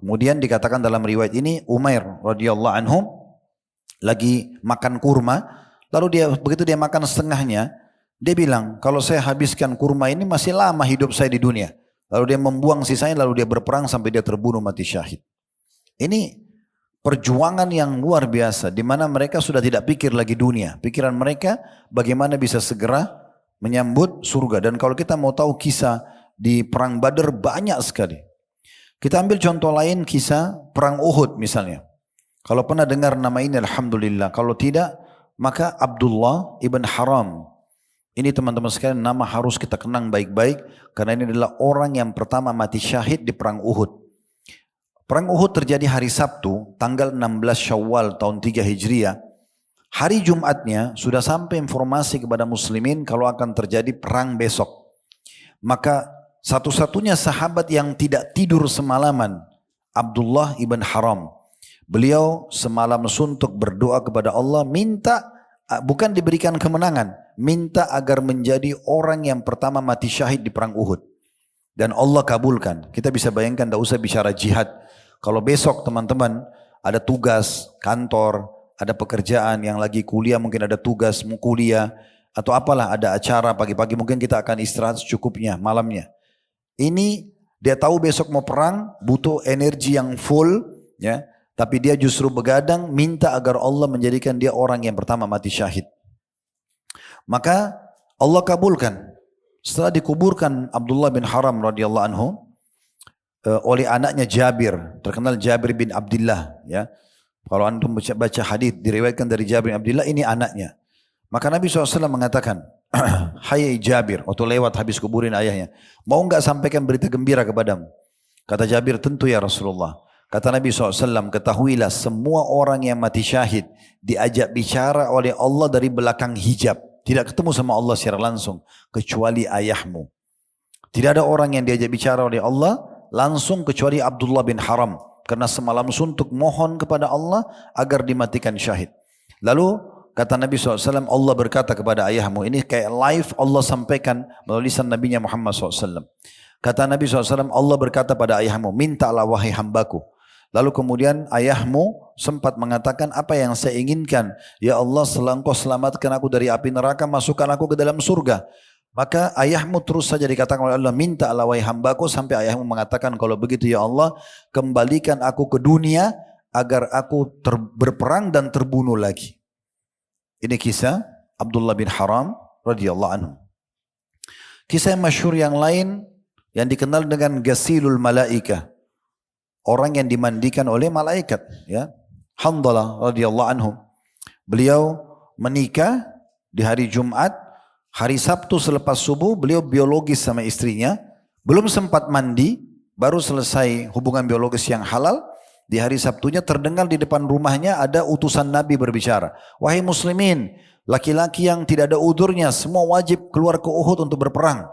Kemudian dikatakan dalam riwayat ini, Umair radhiyallahu anhu lagi makan kurma. Lalu begitu dia makan setengahnya, dia bilang, kalau saya habiskan kurma ini masih lama hidup saya di dunia. Lalu dia membuang sisanya, lalu dia berperang sampai dia terbunuh mati syahid. Ini perjuangan yang luar biasa, di mana mereka sudah tidak pikir lagi dunia. Pikiran mereka bagaimana bisa segera menyambut surga. Dan kalau kita mau tahu kisah di perang Badar banyak sekali. Kita ambil contoh lain, kisah perang Uhud misalnya. Kalau pernah dengar nama ini, alhamdulillah. Kalau tidak, maka Abdullah ibn Haram. Ini teman-teman sekalian, nama harus kita kenang baik-baik, karena ini adalah orang yang pertama mati syahid di perang Uhud. Perang Uhud terjadi hari Sabtu, tanggal 16 Syawal tahun 3 Hijriah. Hari Jumatnya sudah sampai informasi kepada muslimin kalau akan terjadi perang besok. Maka satu-satunya sahabat yang tidak tidur semalaman, Abdullah ibn Haram. Beliau semalam suntuk berdoa kepada Allah, minta bukan diberikan kemenangan, minta agar menjadi orang yang pertama mati syahid di perang Uhud. Dan Allah kabulkan. Kita bisa bayangkan, tidak usah bicara jihad. Kalau besok teman-teman ada tugas kantor, ada pekerjaan, yang lagi kuliah mungkin ada tugas mau kuliah, atau apalah ada acara pagi-pagi, mungkin kita akan istirahat secukupnya malamnya. Ini dia tahu besok mau perang, butuh energi yang full, ya. Tapi dia justru begadang minta agar Allah menjadikan dia orang yang pertama mati syahid. Maka Allah kabulkan. Setelah dikuburkan Abdullah bin Haram radhiyallahu anhu oleh anaknya Jabir, terkenal Jabir bin Abdullah, ya. Kalau antum baca hadis diriwayatkan dari Jabir bin Abdullah, ini anaknya. Maka Nabi SAW mengatakan, hai Jabir, waktu lewat habis kuburin ayahnya, mau enggak sampaikan berita gembira kepadamu? Kata Jabir, tentu ya Rasulullah. Kata Nabi SAW, ketahuilah semua orang yang mati syahid diajak bicara oleh Allah dari belakang hijab. Tidak ketemu sama Allah secara langsung, kecuali ayahmu. Tidak ada orang yang diajak bicara oleh Allah langsung kecuali Abdullah bin Haram. Karena semalam suntuk mohon kepada Allah agar dimatikan syahid. Lalu kata Nabi SAW, Allah berkata kepada ayahmu, ini kayak live Allah sampaikan melalui lisan Nabi Muhammad SAW. Kata Nabi SAW, Allah berkata pada ayahmu, mintalah wahai hambaku. Lalu kemudian ayahmu sempat mengatakan, apa yang saya inginkan? Ya Allah, setelah engkau selamatkan aku dari api neraka, masukkan aku ke dalam surga. Maka ayahmu terus saja dikatakan oleh Allah, minta Allah wahai hambaku, sampai ayahmu mengatakan, kalau begitu ya Allah, kembalikan aku ke dunia agar aku berperang dan terbunuh lagi. Ini kisah Abdullah bin Haram radhiyallahu anhu. Kisah yang masyhur yang lain yang dikenal dengan Ghasilul Malaikah. Orang yang dimandikan oleh malaikat, ya. Handalah radhiyallahu anhu. Beliau menikah di hari Jumat, hari Sabtu selepas subuh beliau biologis sama istrinya, belum sempat mandi, baru selesai hubungan biologis yang halal. Di hari Sabtunya terdengar di depan rumahnya ada utusan Nabi berbicara, wahai muslimin, laki-laki yang tidak ada udurnya semua wajib keluar ke Uhud untuk berperang.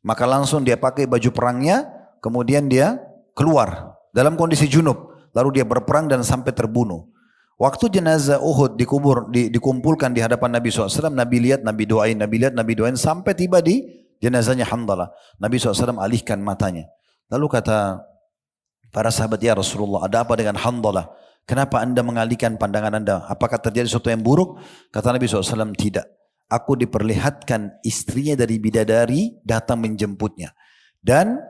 Maka langsung dia pakai baju perangnya, kemudian dia keluar dalam kondisi junub, lalu dia berperang dan sampai terbunuh. Waktu jenazah Uhud dikumpulkan di hadapan Nabi SAW, Nabi lihat, Nabi doain, Nabi lihat, Nabi doain, sampai tiba di jenazahnya Handalah. Nabi SAW alihkan matanya. Lalu kata para sahabat, ya Rasulullah, ada apa dengan Handalah? Kenapa anda mengalihkan pandangan anda? Apakah terjadi sesuatu yang buruk? Kata Nabi SAW, tidak. Aku diperlihatkan istrinya dari bidadari datang menjemputnya. Dan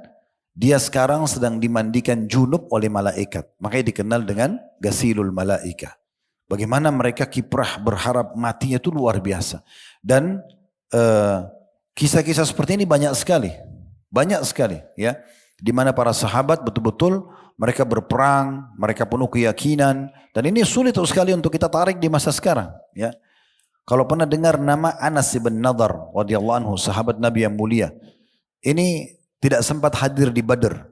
dia sekarang sedang dimandikan junub oleh malaikat. Makanya dikenal dengan Ghasilul Malaikah. Bagaimana mereka kiprah berharap matinya itu luar biasa. Dan Kisah-kisah seperti ini banyak sekali. Banyak sekali ya. Di mana para sahabat betul-betul mereka berperang, mereka penuh keyakinan. Dan ini sulit sekali untuk kita tarik di masa sekarang. Ya. Kalau pernah dengar nama Anas bin Nadhr radhiyallahu anhu, sahabat Nabi yang mulia. Ini tidak sempat hadir di Badr.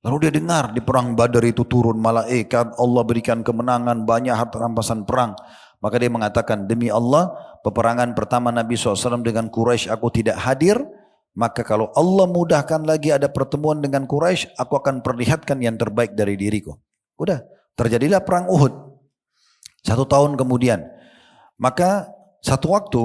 Lalu dia dengar di perang Badar itu turun malaikat, Allah berikan kemenangan, banyak harta rampasan perang. Maka dia mengatakan, demi Allah, peperangan pertama Nabi SAW dengan Quraisy aku tidak hadir. Maka kalau Allah mudahkan lagi ada pertemuan dengan Quraisy, aku akan perlihatkan yang terbaik dari diriku. Udah, terjadilah perang Uhud. 1 tahun kemudian. Maka satu waktu,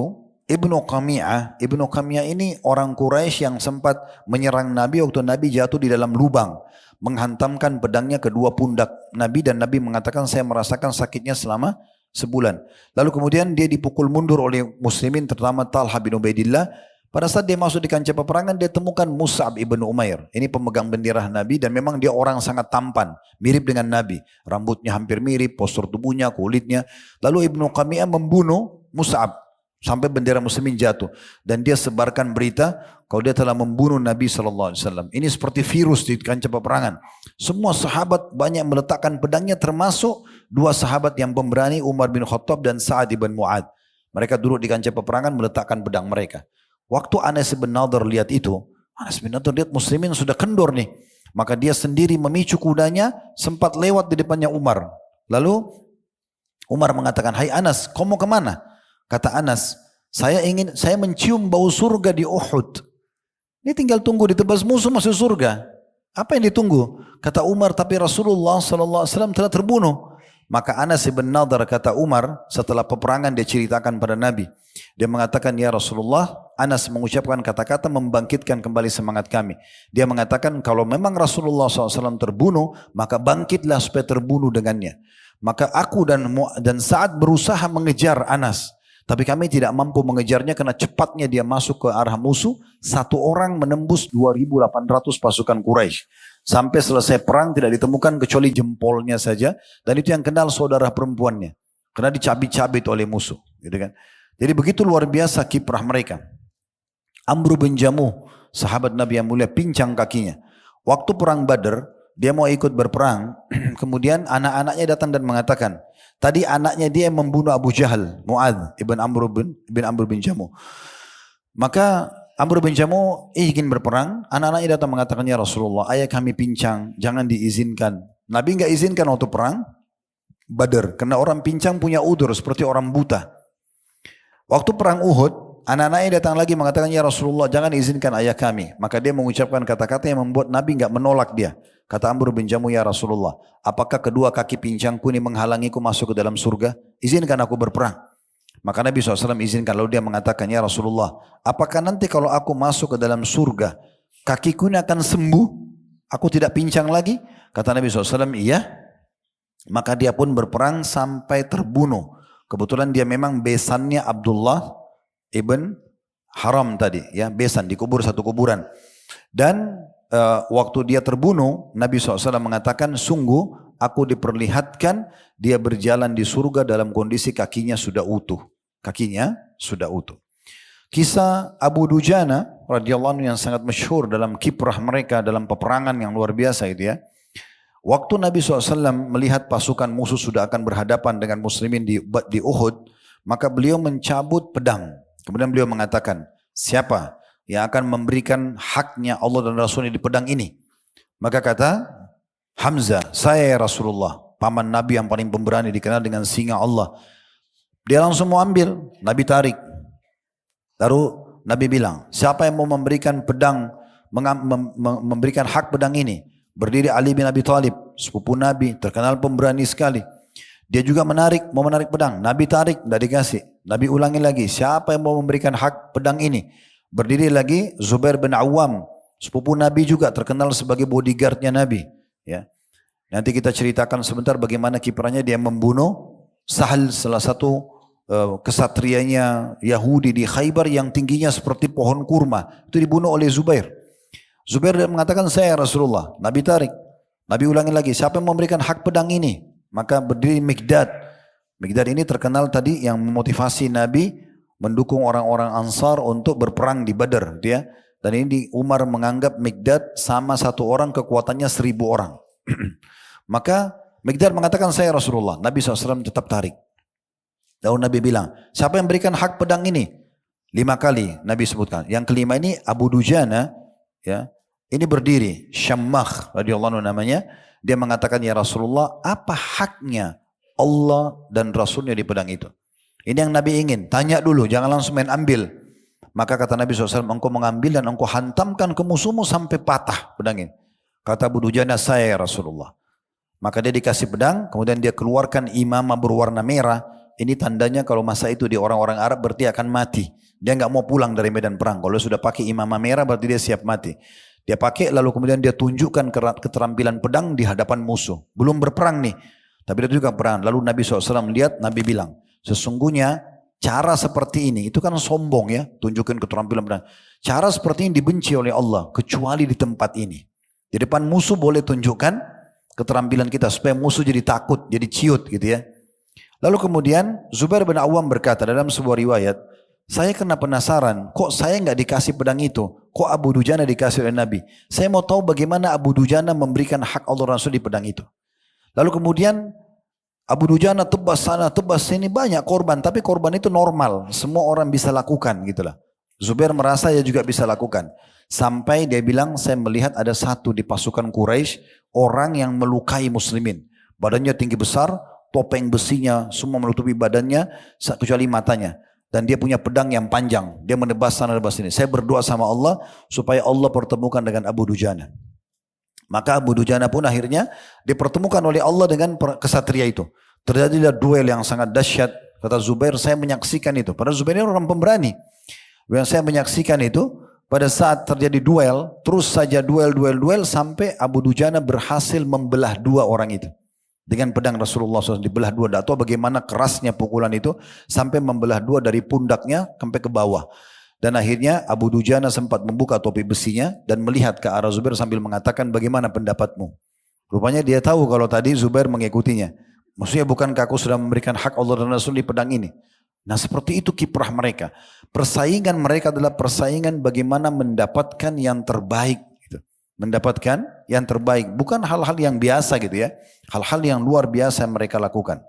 Ibnu Qami'ah ini orang Quraisy yang sempat menyerang Nabi waktu Nabi jatuh di dalam lubang. Menghantamkan pedangnya ke dua pundak Nabi dan Nabi mengatakan saya merasakan sakitnya selama sebulan. Lalu kemudian dia dipukul mundur oleh muslimin terutama Talha bin Ubaidillah. Pada saat dia masuk di kancah peperangan dia temukan Mus'ab ibn Umair. Ini pemegang bendera Nabi dan memang dia orang sangat tampan. Mirip dengan Nabi. Rambutnya hampir mirip, postur tubuhnya, kulitnya. Lalu Ibnu Qami'ah membunuh Mus'ab. Sampai bendera muslimin jatuh. Dan dia sebarkan berita kalau dia telah membunuh Nabi SAW. Ini seperti virus di kancah peperangan. Semua sahabat banyak meletakkan pedangnya termasuk dua sahabat yang pemberani Umar bin Khattab dan Sa'ad bin Mu'ad. Mereka duduk di kancah peperangan meletakkan pedang mereka. Waktu Anas bin Nadhr lihat itu, Anas bin Nadhr lihat muslimin sudah kendor nih. Maka dia sendiri memicu kudanya sempat lewat di depannya Umar. Lalu Umar mengatakan, hai Anas, kau mau kemana? Kata Anas, saya mencium bau surga di Uhud. Ini tinggal tunggu ditebas musuh masuk surga. Apa yang ditunggu? Kata Umar, tapi Rasulullah SAW telah terbunuh. Maka Anas bin Nadhr kata Umar setelah peperangan dia ceritakan pada Nabi. Dia mengatakan, ya Rasulullah, Anas mengucapkan kata-kata membangkitkan kembali semangat kami. Dia mengatakan kalau memang Rasulullah SAW terbunuh, maka bangkitlah supaya terbunuh dengannya. Maka aku dan Sa'ad berusaha mengejar Anas. Tapi kami tidak mampu mengejarnya karena cepatnya dia masuk ke arah musuh. Satu orang menembus 2.800 pasukan Quraisy. Sampai selesai perang tidak ditemukan kecuali jempolnya saja. Dan itu yang kenal saudara perempuannya. Karena dicabik-cabik oleh musuh. Gitu kan. Jadi begitu luar biasa kiprah mereka. Amr bin Jamuh, sahabat Nabi yang mulia, pincang kakinya. Waktu perang Badr, dia mau ikut berperang. Kemudian anak-anaknya datang dan mengatakan, tadi anaknya dia yang membunuh Abu Jahal, Mu'adh ibn Amr bin Jamuh. Maka Amr bin Jamuh ingin berperang. Anak-anaknya datang mengatakan, ya Rasulullah, ayah kami pincang, jangan diizinkan. Nabi enggak izinkan waktu perang Badr. Karena orang pincang punya udur seperti orang buta. Waktu perang Uhud, anak-anaknya datang lagi mengatakan, ya Rasulullah, jangan izinkan ayah kami. Maka dia mengucapkan kata-kata yang membuat Nabi enggak menolak dia. Kata Amr bin Jamuh, ya Rasulullah, apakah kedua kaki pincangku ini menghalangiku masuk ke dalam surga? Izinkan aku berperang. Maka Nabi SAW izinkan. Lalu dia mengatakan, ya Rasulullah, apakah nanti kalau aku masuk ke dalam surga, kakiku ini akan sembuh? Aku tidak pincang lagi? Kata Nabi SAW, iya. Maka dia pun berperang sampai terbunuh. Kebetulan dia memang besannya Abdullah ibn Haram tadi. Ya, besan, dikubur satu kuburan. Dan waktu dia terbunuh, Nabi SAW mengatakan, sungguh aku diperlihatkan dia berjalan di surga dalam kondisi kakinya sudah utuh. Kakinya sudah utuh. Kisah Abu Dujana radhiyallahu anhu yang sangat masyhur dalam kiprah mereka dalam peperangan yang luar biasa itu ya. Waktu Nabi SAW melihat pasukan musuh sudah akan berhadapan dengan muslimin di Uhud, maka beliau mencabut pedang. Kemudian beliau mengatakan, siapa yang akan memberikan haknya Allah dan Rasulnya di pedang ini? Maka kata Hamzah, saya ya Rasulullah, paman Nabi yang paling pemberani dikenal dengan singa Allah. Dia langsung mau ambil, Nabi tarik. Lalu Nabi bilang, siapa yang mau memberikan pedang, memberikan hak pedang ini? Berdiri Ali bin Abi Thalib, sepupu Nabi, terkenal pemberani sekali. Dia juga mau menarik pedang. Nabi tarik, tidak dikasih. Nabi ulangi lagi, siapa yang mau memberikan hak pedang ini? Berdiri lagi Zubair bin Awam, sepupu Nabi juga, terkenal sebagai bodyguardnya Nabi. Ya. Nanti kita ceritakan sebentar bagaimana kiprahnya dia membunuh Sahal, salah satu kesatrianya Yahudi di Khaybar yang tingginya seperti pohon kurma. Itu dibunuh oleh Zubair. Zubair mengatakan, saya Rasulullah. Nabi tarik. Nabi ulangi lagi, siapa yang memberikan hak pedang ini? Maka berdiri Mikdad. Mikdad ini terkenal tadi yang memotivasi Nabi mendukung orang-orang Ansar untuk berperang di Badar, dia. Dan ini Umar menganggap Mikdad sama satu orang kekuatannya 1000 orang. Maka Mikdad mengatakan, saya Rasulullah. Nabi SAW tetap tarik. Lalu Nabi bilang, siapa yang berikan hak pedang ini? 5 kali Nabi sebutkan. Yang kelima ini Abu Dujana, ya, ini berdiri, Syammah radhiyallahu anhu namanya. Dia mengatakan, ya Rasulullah, apa haknya Allah dan Rasulnya di pedang itu? Ini yang Nabi ingin, tanya dulu, jangan langsung main ambil. Maka kata Nabi SAW, engkau mengambil dan engkau hantamkan ke musuhmu sampai patah pedang ini. Kata Abu Dujana, saya ya Rasulullah. Maka dia dikasih pedang, kemudian dia keluarkan imamah berwarna merah. Ini tandanya kalau masa itu di orang-orang Arab berarti akan mati. Dia nggak mau pulang dari medan perang. Kalau sudah pakai imamah merah berarti dia siap mati. Dia pakai lalu kemudian dia tunjukkan keterampilan pedang di hadapan musuh. Belum berperang nih, tapi dia juga perang. Lalu Nabi SAW melihat, Nabi bilang, sesungguhnya cara seperti ini, itu kan sombong ya, tunjukkan keterampilan pedang. Cara seperti ini dibenci oleh Allah, kecuali di tempat ini. Di depan musuh boleh tunjukkan keterampilan kita, supaya musuh jadi takut, jadi ciut gitu ya. Lalu kemudian Zubair bin Awam berkata dalam sebuah riwayat, saya kena penasaran, kok saya nggak dikasih pedang itu? Kok Abu Dujana dikasih oleh Nabi? Saya mau tahu bagaimana Abu Dujana memberikan hak Allah Rasul di pedang itu. Lalu kemudian Abu Dujana tebas sana, tebas sini, banyak korban. Tapi korban itu normal, semua orang bisa lakukan gitulah. Zubair merasa dia juga bisa lakukan. Sampai dia bilang, saya melihat ada satu di pasukan Quraisy, orang yang melukai muslimin. Badannya tinggi besar, topeng besinya semua menutupi badannya, kecuali matanya. Dan dia punya pedang yang panjang. Dia menebas sana, menebas sini. Saya berdoa sama Allah supaya Allah pertemukan dengan Abu Dujana. Maka Abu Dujana pun akhirnya dipertemukan oleh Allah dengan kesatria itu. Terjadilah duel yang sangat dahsyat. Kata Zubair, saya menyaksikan itu. Padahal Zubair ini orang pemberani. Yang saya menyaksikan itu, pada saat terjadi duel, terus saja duel sampai Abu Dujana berhasil membelah 2 orang itu. Dengan pedang Rasulullah SAW dibelah 2. Tak tahu bagaimana kerasnya pukulan itu sampai membelah 2 dari pundaknya sampai ke bawah. Dan akhirnya Abu Dujana sempat membuka topi besinya dan melihat ke arah Zubair sambil mengatakan, bagaimana pendapatmu? Rupanya dia tahu kalau tadi Zubair mengikutinya. Maksudnya bukankah aku sudah memberikan hak Allah dan Rasul di pedang ini? Nah seperti itu kiprah mereka. Persaingan mereka adalah persaingan bagaimana mendapatkan yang terbaik. Mendapatkan yang terbaik, bukan hal-hal yang biasa gitu ya, hal-hal yang luar biasa yang mereka lakukan.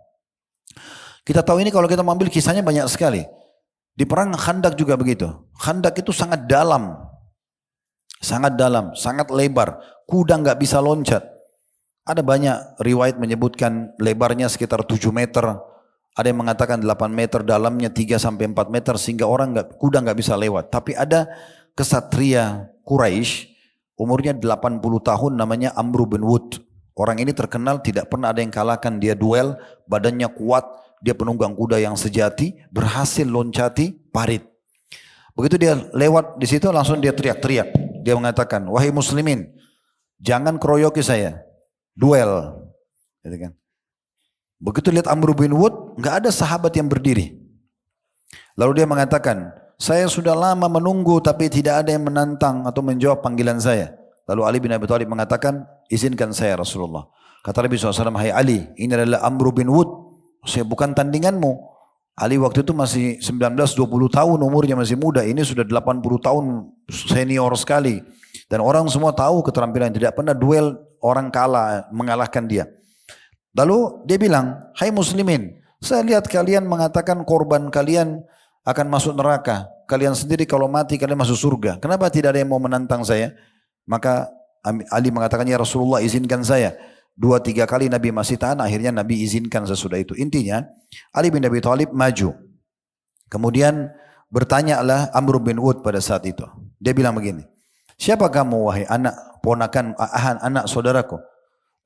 Kita tahu ini kalau kita mengambil kisahnya banyak sekali. Di perang Khandak juga begitu. Khandak itu sangat dalam, sangat lebar. Kuda nggak bisa loncat. Ada banyak riwayat menyebutkan lebarnya sekitar 7 meter. Ada yang mengatakan 8 meter, dalamnya 3 sampai 4 meter sehingga kuda nggak bisa lewat. Tapi ada kesatria Quraisy. Umurnya 80 tahun namanya Amr bin Wud. Orang ini terkenal tidak pernah ada yang kalahkan. Dia duel, badannya kuat, dia penunggang kuda yang sejati, berhasil loncati parit. Begitu dia lewat di situ langsung dia teriak-teriak. Dia mengatakan, wahai muslimin, jangan keroyoki saya, duel. Gitu kan. Begitu lihat Amr bin Wud, nggak ada sahabat yang berdiri. Lalu dia mengatakan, saya sudah lama menunggu tapi tidak ada yang menantang atau menjawab panggilan saya. Lalu Ali bin Abi Thalib mengatakan, izinkan saya Rasulullah. Kata Nabi SAW, hai Ali, ini adalah Amr bin Wud. Saya bukan tandinganmu. Ali waktu itu masih 19-20 tahun umurnya, masih muda. Ini sudah 80 tahun senior sekali. Dan orang semua tahu keterampilan. Tidak pernah duel orang mengalahkan dia. Lalu dia bilang, hai muslimin, saya lihat kalian mengatakan korban kalian akan masuk neraka. Kalian sendiri kalau mati kalian masuk surga. Kenapa tidak ada yang mau menantang saya? Maka Ali mengatakan, ya Rasulullah izinkan saya. 2-3 kali Nabi masih tahan, akhirnya Nabi izinkan sesudah itu. Intinya Ali bin Abi Thalib maju. Kemudian bertanyalah Amr bin Wud pada saat itu. Dia bilang begini, siapa kamu wahai anak ponakan anak saudaraku?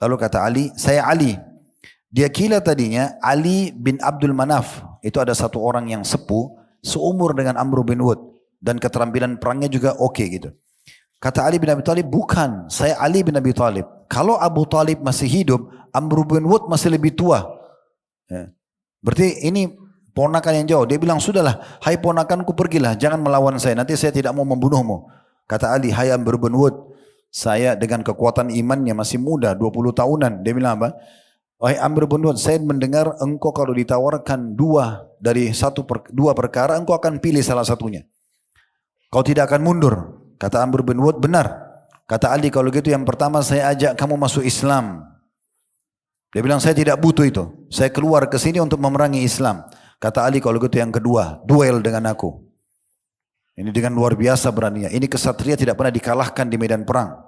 Lalu kata Ali, saya Ali. Dia kira tadinya Ali bin Abdul Manaf. Itu ada satu orang yang sepuh seumur dengan Amr bin Wud dan keterampilan perangnya juga oke gitu. Kata Ali bin Abi Thalib, bukan, saya Ali bin Abi Thalib. Kalau Abu Thalib masih hidup, Amr bin Wud masih lebih tua. Ya. Berarti ini ponakan yang jauh. Dia bilang, sudahlah, hai ponakanku pergilah, jangan melawan saya, nanti saya tidak mau membunuhmu. Kata Ali, hai Amr bin Wud, saya dengan kekuatan imannya masih muda, 20 tahunan. Dia bilang apa? Wahai Amr bin Wad, saya mendengar engkau kalau ditawarkan dua perkara, engkau akan pilih salah satunya. Kau tidak akan mundur. Kata Amr bin Wad, benar. Kata Ali, kalau gitu yang pertama saya ajak kamu masuk Islam. Dia bilang, saya tidak butuh itu. Saya keluar ke sini untuk memerangi Islam. Kata Ali, kalau gitu yang kedua, duel dengan aku. Ini dengan luar biasa beraninya. Ini kesatria tidak pernah dikalahkan di medan perang.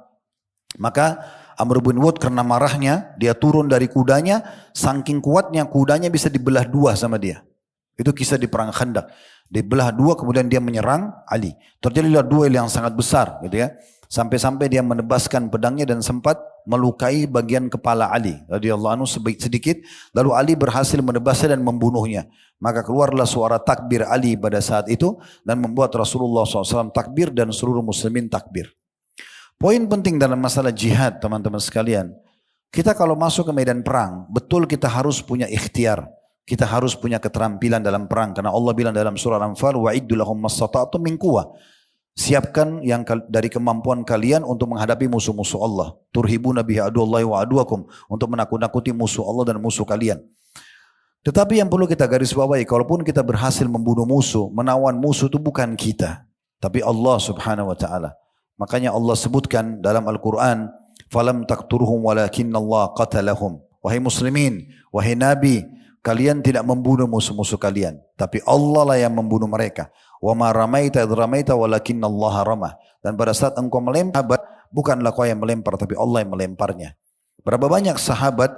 Maka Amr bin Wad karena marahnya, dia turun dari kudanya, saking kuatnya kudanya bisa dibelah dua sama dia. Itu kisah di perang Khandaq. Dibelah dua kemudian dia menyerang Ali. Terjadilah duel yang sangat besar gitu ya. Sampai-sampai dia menebaskan pedangnya dan sempat melukai bagian kepala Ali radhiyallahu anhu sedikit. Lalu Ali berhasil menebasnya dan membunuhnya. Maka keluarlah suara takbir Ali pada saat itu dan membuat Rasulullah SAW takbir dan seluruh muslimin takbir. Poin penting dalam masalah jihad teman-teman sekalian. Kita kalau masuk ke medan perang, betul kita harus punya ikhtiar. Kita harus punya keterampilan dalam perang. Karena Allah bilang dalam surah Al-Anfal, وَعِدُّ لَهُمْ مَسْتَطَعْتُمْ مِنْ قُوَّةٍ. Siapkan yang dari kemampuan kalian untuk menghadapi musuh-musuh Allah. Turhibuna bihi aduwallahi wa aduwakum. Untuk menakut-nakuti musuh Allah dan musuh kalian. Tetapi yang perlu kita garis bawahi, kalaupun kita berhasil membunuh musuh, menawan musuh itu bukan kita. Tapi Allah subhanahu wa ta'ala. Makanya Allah sebutkan dalam Al-Quran, فَلَمْ تَقْتُرُهُمْ وَلَكِنَّ اللَّهَ قَتَلَهُمْ. Wahai muslimin, wahai nabi, kalian tidak membunuh musuh-musuh kalian. Tapi Allah lah yang membunuh mereka. وَمَا رَمَيْتَ إِذْ رَمَيْتَ وَلَكِنَّ اللَّهَ رَمَى. Dan pada saat engkau melempar, bukanlah kau yang melempar, tapi Allah yang melemparnya. Berapa banyak sahabat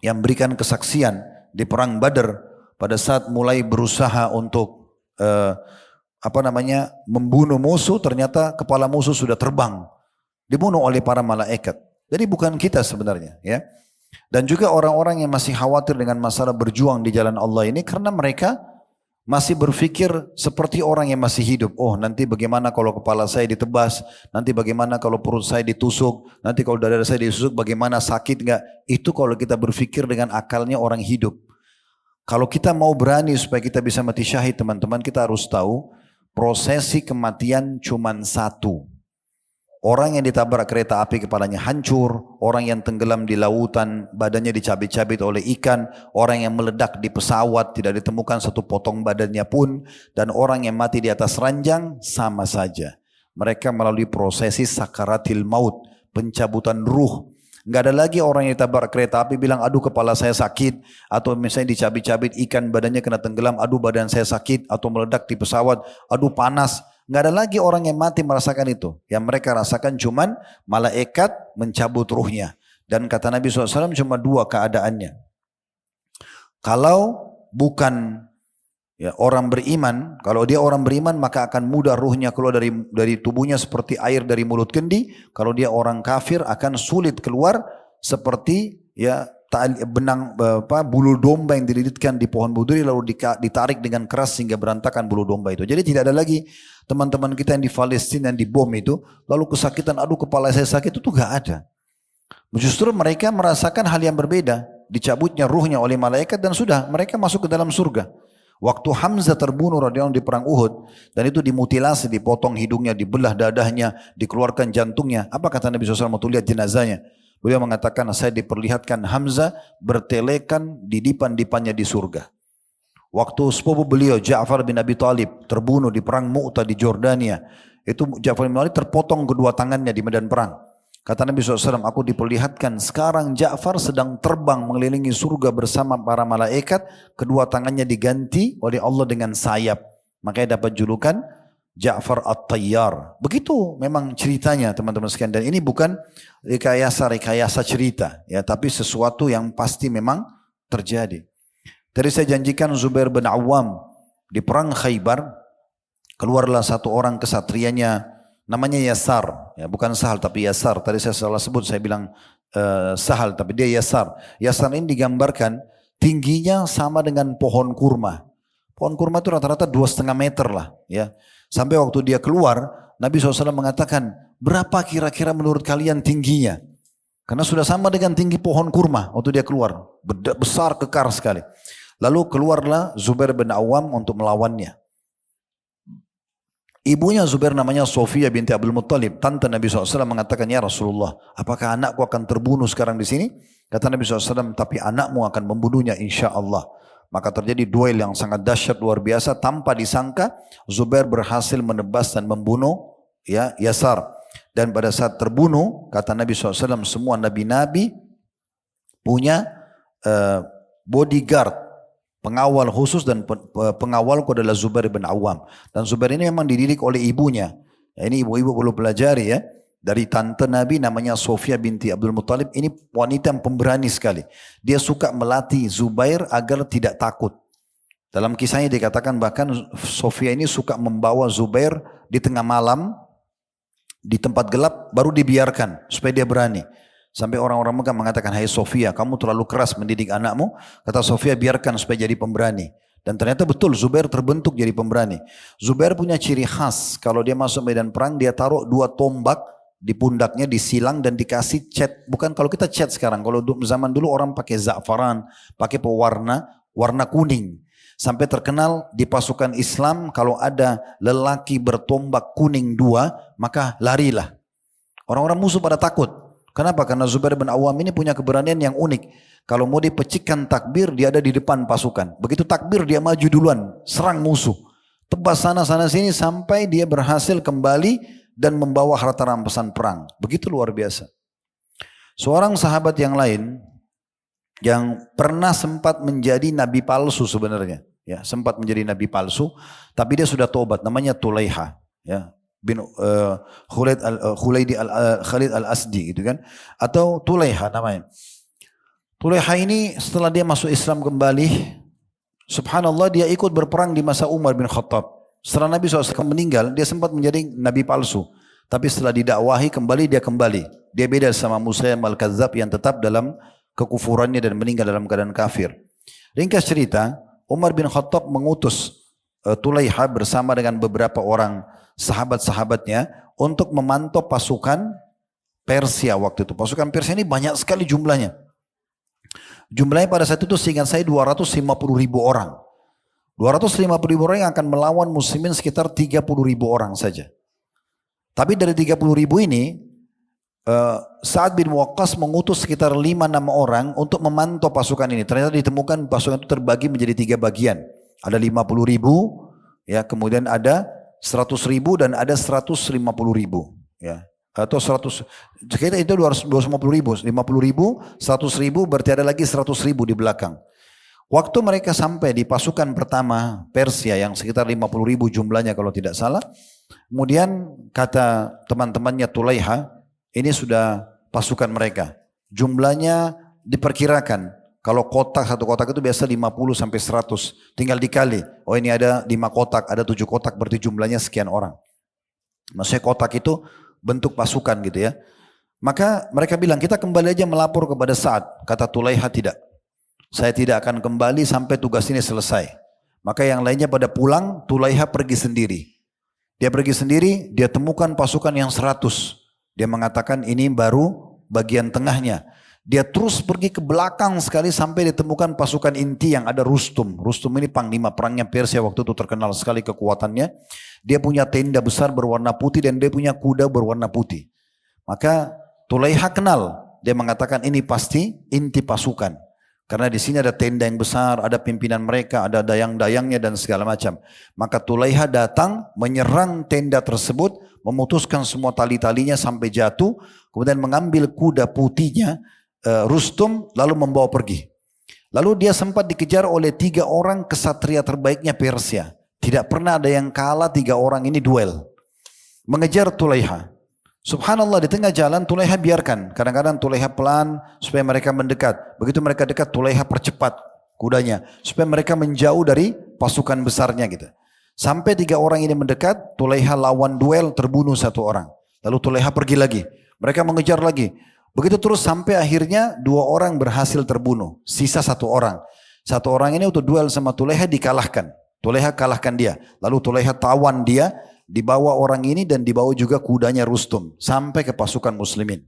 yang berikan kesaksian di perang Badar pada saat mulai berusaha untuk membunuh musuh, ternyata kepala musuh sudah terbang, dibunuh oleh para malaikat. Jadi bukan kita sebenarnya, ya. Dan juga orang-orang yang masih khawatir dengan masalah berjuang di jalan Allah ini karena mereka masih berpikir seperti orang yang masih hidup. Oh, nanti bagaimana kalau kepala saya ditebas, nanti bagaimana kalau perut saya ditusuk, nanti kalau dada saya ditusuk bagaimana, sakit enggak? Itu kalau kita berpikir dengan akalnya orang hidup. Kalau kita mau berani supaya kita bisa mati syahid teman-teman, kita harus tahu prosesi kematian cuma satu. Orang yang ditabrak kereta api kepalanya hancur, orang yang tenggelam di lautan badannya dicabik-cabik oleh ikan, orang yang meledak di pesawat tidak ditemukan satu potong badannya pun, dan orang yang mati di atas ranjang sama saja. Mereka melalui prosesi sakaratil maut, pencabutan ruh. Nggak ada lagi orang yang ditabrak kereta api bilang aduh kepala saya sakit, atau misalnya dicabik-cabik ikan badannya kena tenggelam, aduh badan saya sakit, atau meledak di pesawat, aduh panas. Nggak ada lagi orang yang mati merasakan itu. Yang mereka rasakan cuman malaikat mencabut ruhnya. Dan kata Nabi SAW cuma dua keadaannya. Kalau bukan ya, orang beriman, kalau dia orang beriman maka akan mudah ruhnya keluar dari tubuhnya seperti air dari mulut kendi. Kalau dia orang kafir akan sulit keluar seperti ya bulu domba yang dililitkan di pohon berduri lalu ditarik dengan keras sehingga berantakan bulu domba itu. Jadi tidak ada lagi teman-teman kita yang di Palestina yang dibom itu lalu kesakitan, aduh kepala saya sakit, itu gak ada. Justru mereka merasakan hal yang berbeda, dicabutnya ruhnya oleh malaikat dan sudah mereka masuk ke dalam surga. Waktu Hamzah terbunuh radhiyallahu anhu di perang Uhud dan itu dimutilasi, dipotong hidungnya, dibelah dadahnya, dikeluarkan jantungnya. Apa kata Nabi SAW waktu lihat jenazahnya? Beliau mengatakan, saya diperlihatkan Hamzah bertelekan di dipan-dipannya di surga. Waktu sepupu beliau Ja'far bin Abi Thalib terbunuh di perang Mu'tah di Jordania, itu Ja'far bin Abi Thalib terpotong kedua tangannya di medan perang. Kata Nabi SAW, aku diperlihatkan sekarang Ja'far sedang terbang mengelilingi surga bersama para malaikat, kedua tangannya diganti oleh Allah dengan sayap. Makanya dapat julukan Ja'far At-Tayyar. Begitu memang ceritanya teman-teman sekalian. Dan ini bukan rekayasa cerita, ya, tapi sesuatu yang pasti memang terjadi. Tadi saya janjikan Zubair bin Awam di perang Khaybar, keluarlah satu orang kesatrianya namanya Yasar, ya, bukan Sahal tapi Yasar. Tadi saya salah sebut, saya bilang Sahal tapi dia Yasar. Yasar ini digambarkan tingginya sama dengan pohon kurma. Pohon kurma itu rata-rata 2,5 meter lah, ya. Sampai waktu dia keluar, Nabi SAW mengatakan, berapa kira-kira menurut kalian tingginya? Karena sudah sama dengan tinggi pohon kurma waktu dia keluar. Besar, kekar sekali. Lalu keluarlah Zubair bin Awam untuk melawannya. Ibunya Zubair namanya Sofia binti Abdul Muttalib. Tante Nabi SAW mengatakan, ya Rasulullah, apakah anakku akan terbunuh sekarang di sini? Kata Nabi SAW, tapi anakmu akan membunuhnya insya Allah. Maka terjadi duel yang sangat dahsyat luar biasa. Tanpa disangka, Zubair berhasil menebas dan membunuh Yasar. Dan pada saat terbunuh, kata Nabi SAW, semua nabi-nabi punya bodyguard, pengawal khusus, dan pengawalku adalah Zubair bin Awam. Dan Zubair ini memang dididik oleh ibunya. Ya, ini ibu-ibu perlu pelajari ya. Dari tante Nabi namanya Sofia binti Abdul Muttalib. Ini wanita yang pemberani sekali. Dia suka melatih Zubair agar tidak takut. Dalam kisahnya dikatakan bahkan Sofia ini suka membawa Zubair di tengah malam, di tempat gelap, baru dibiarkan supaya dia berani. Sampai orang-orang Mekah mengatakan, hai Sofia, kamu terlalu keras mendidik anakmu. Kata Sofia, biarkan supaya jadi pemberani. Dan ternyata betul, Zubair terbentuk jadi pemberani. Zubair punya ciri khas, kalau dia masuk medan perang, dia taruh 2 tombak di pundaknya, disilang dan dikasih cat. Bukan kalau kita cat sekarang, kalau zaman dulu orang pakai za'faran, pakai pewarna, warna kuning. Sampai terkenal di pasukan Islam, kalau ada lelaki bertombak kuning 2, maka larilah. Orang-orang musuh pada takut. Kenapa? Karena Zubair bin Awam ini punya keberanian yang unik. Kalau mau dipecikkan takbir, dia ada di depan pasukan. Begitu takbir, dia maju duluan, serang musuh. Tebas sana sini sampai dia berhasil kembali dan membawa harta rampasan perang. Begitu luar biasa. Seorang sahabat yang lain yang pernah sempat menjadi nabi palsu sebenarnya. Ya, sempat menjadi nabi palsu, tapi dia sudah tobat, namanya Tulaiha. Ya. Bin Khalid al-Asdi gitu kan, atau Tulaiha namanya. Tulaiha ini setelah dia masuk Islam kembali, subhanallah dia ikut berperang di masa Umar bin Khattab. Setelah Nabi SAW meninggal, dia sempat menjadi nabi palsu. Tapi setelah didakwahi kembali, dia kembali. Dia beda sama Musailamah al-Kadzdzab yang tetap dalam kekufurannya dan meninggal dalam keadaan kafir. Ringkas cerita, Umar bin Khattab mengutus Tulaiha bersama dengan beberapa orang sahabat-sahabatnya untuk memantau pasukan Persia waktu itu. Pasukan Persia ini banyak sekali jumlahnya. Jumlahnya pada saat itu seingat saya 250.000 orang. 250.000 orang yang akan melawan muslimin sekitar 30.000 orang saja. Tapi dari 30.000 ini, Sa'ad bin Waqqas mengutus sekitar 5-6 orang untuk memantau pasukan ini. Ternyata ditemukan pasukan itu terbagi menjadi 3 bagian. Ada 50.000, ya, kemudian ada 100.000 dan ada 150.000, ya, atau 100, kita itu 250.000, 50.000, 100.000, berarti ada lagi 100.000 di belakang. Waktu mereka sampai di pasukan pertama Persia yang sekitar 50.000 jumlahnya kalau tidak salah, kemudian kata teman-temannya Tulaiha, ini sudah pasukan mereka, jumlahnya diperkirakan. Kalau kotak, satu kotak itu biasa 50 sampai 100. Tinggal dikali. Oh ini ada 5 kotak, ada 7 kotak, berarti jumlahnya sekian orang. Maksudnya kotak itu bentuk pasukan gitu ya. Maka mereka bilang, kita kembali aja melapor kepada Sa'ad. Kata Tulaiha, tidak. Saya tidak akan kembali sampai tugas ini selesai. Maka yang lainnya pada pulang, Tulaiha pergi sendiri. Dia pergi sendiri, dia temukan pasukan yang 100. Dia mengatakan ini baru bagian tengahnya. Dia terus pergi ke belakang sekali sampai ditemukan pasukan inti yang ada Rustum. Rustum ini panglima perangnya Persia waktu itu, terkenal sekali kekuatannya. Dia punya tenda besar berwarna putih dan dia punya kuda berwarna putih. Maka Tulaiha kenal. Dia mengatakan ini pasti inti pasukan. Karena di sini ada tenda yang besar, ada pimpinan mereka, ada dayang-dayangnya dan segala macam. Maka Tulaiha datang menyerang tenda tersebut, memutuskan semua tali-talinya sampai jatuh, kemudian mengambil kuda putihnya Rustum lalu membawa pergi. Lalu dia sempat dikejar oleh 3 orang kesatria terbaiknya Persia. Tidak pernah ada yang kalah, 3 orang ini duel. Mengejar Tulaiha. Subhanallah, di tengah jalan Tulaiha biarkan. Kadang-kadang Tulaiha pelan supaya mereka mendekat. Begitu mereka dekat, Tulaiha percepat kudanya supaya mereka menjauh dari pasukan besarnya gitu. Sampai 3 orang ini mendekat, Tulaiha lawan duel, terbunuh 1 orang. Lalu Tulaiha pergi lagi. Mereka mengejar lagi. Begitu terus sampai akhirnya 2 orang berhasil terbunuh. Sisa 1 orang. 1 orang ini untuk duel sama Tulaiha dikalahkan. Tulaiha kalahkan dia. Lalu Tulaiha tawan dia. Dibawa orang ini dan dibawa juga kudanya Rustum. Sampai ke pasukan muslimin.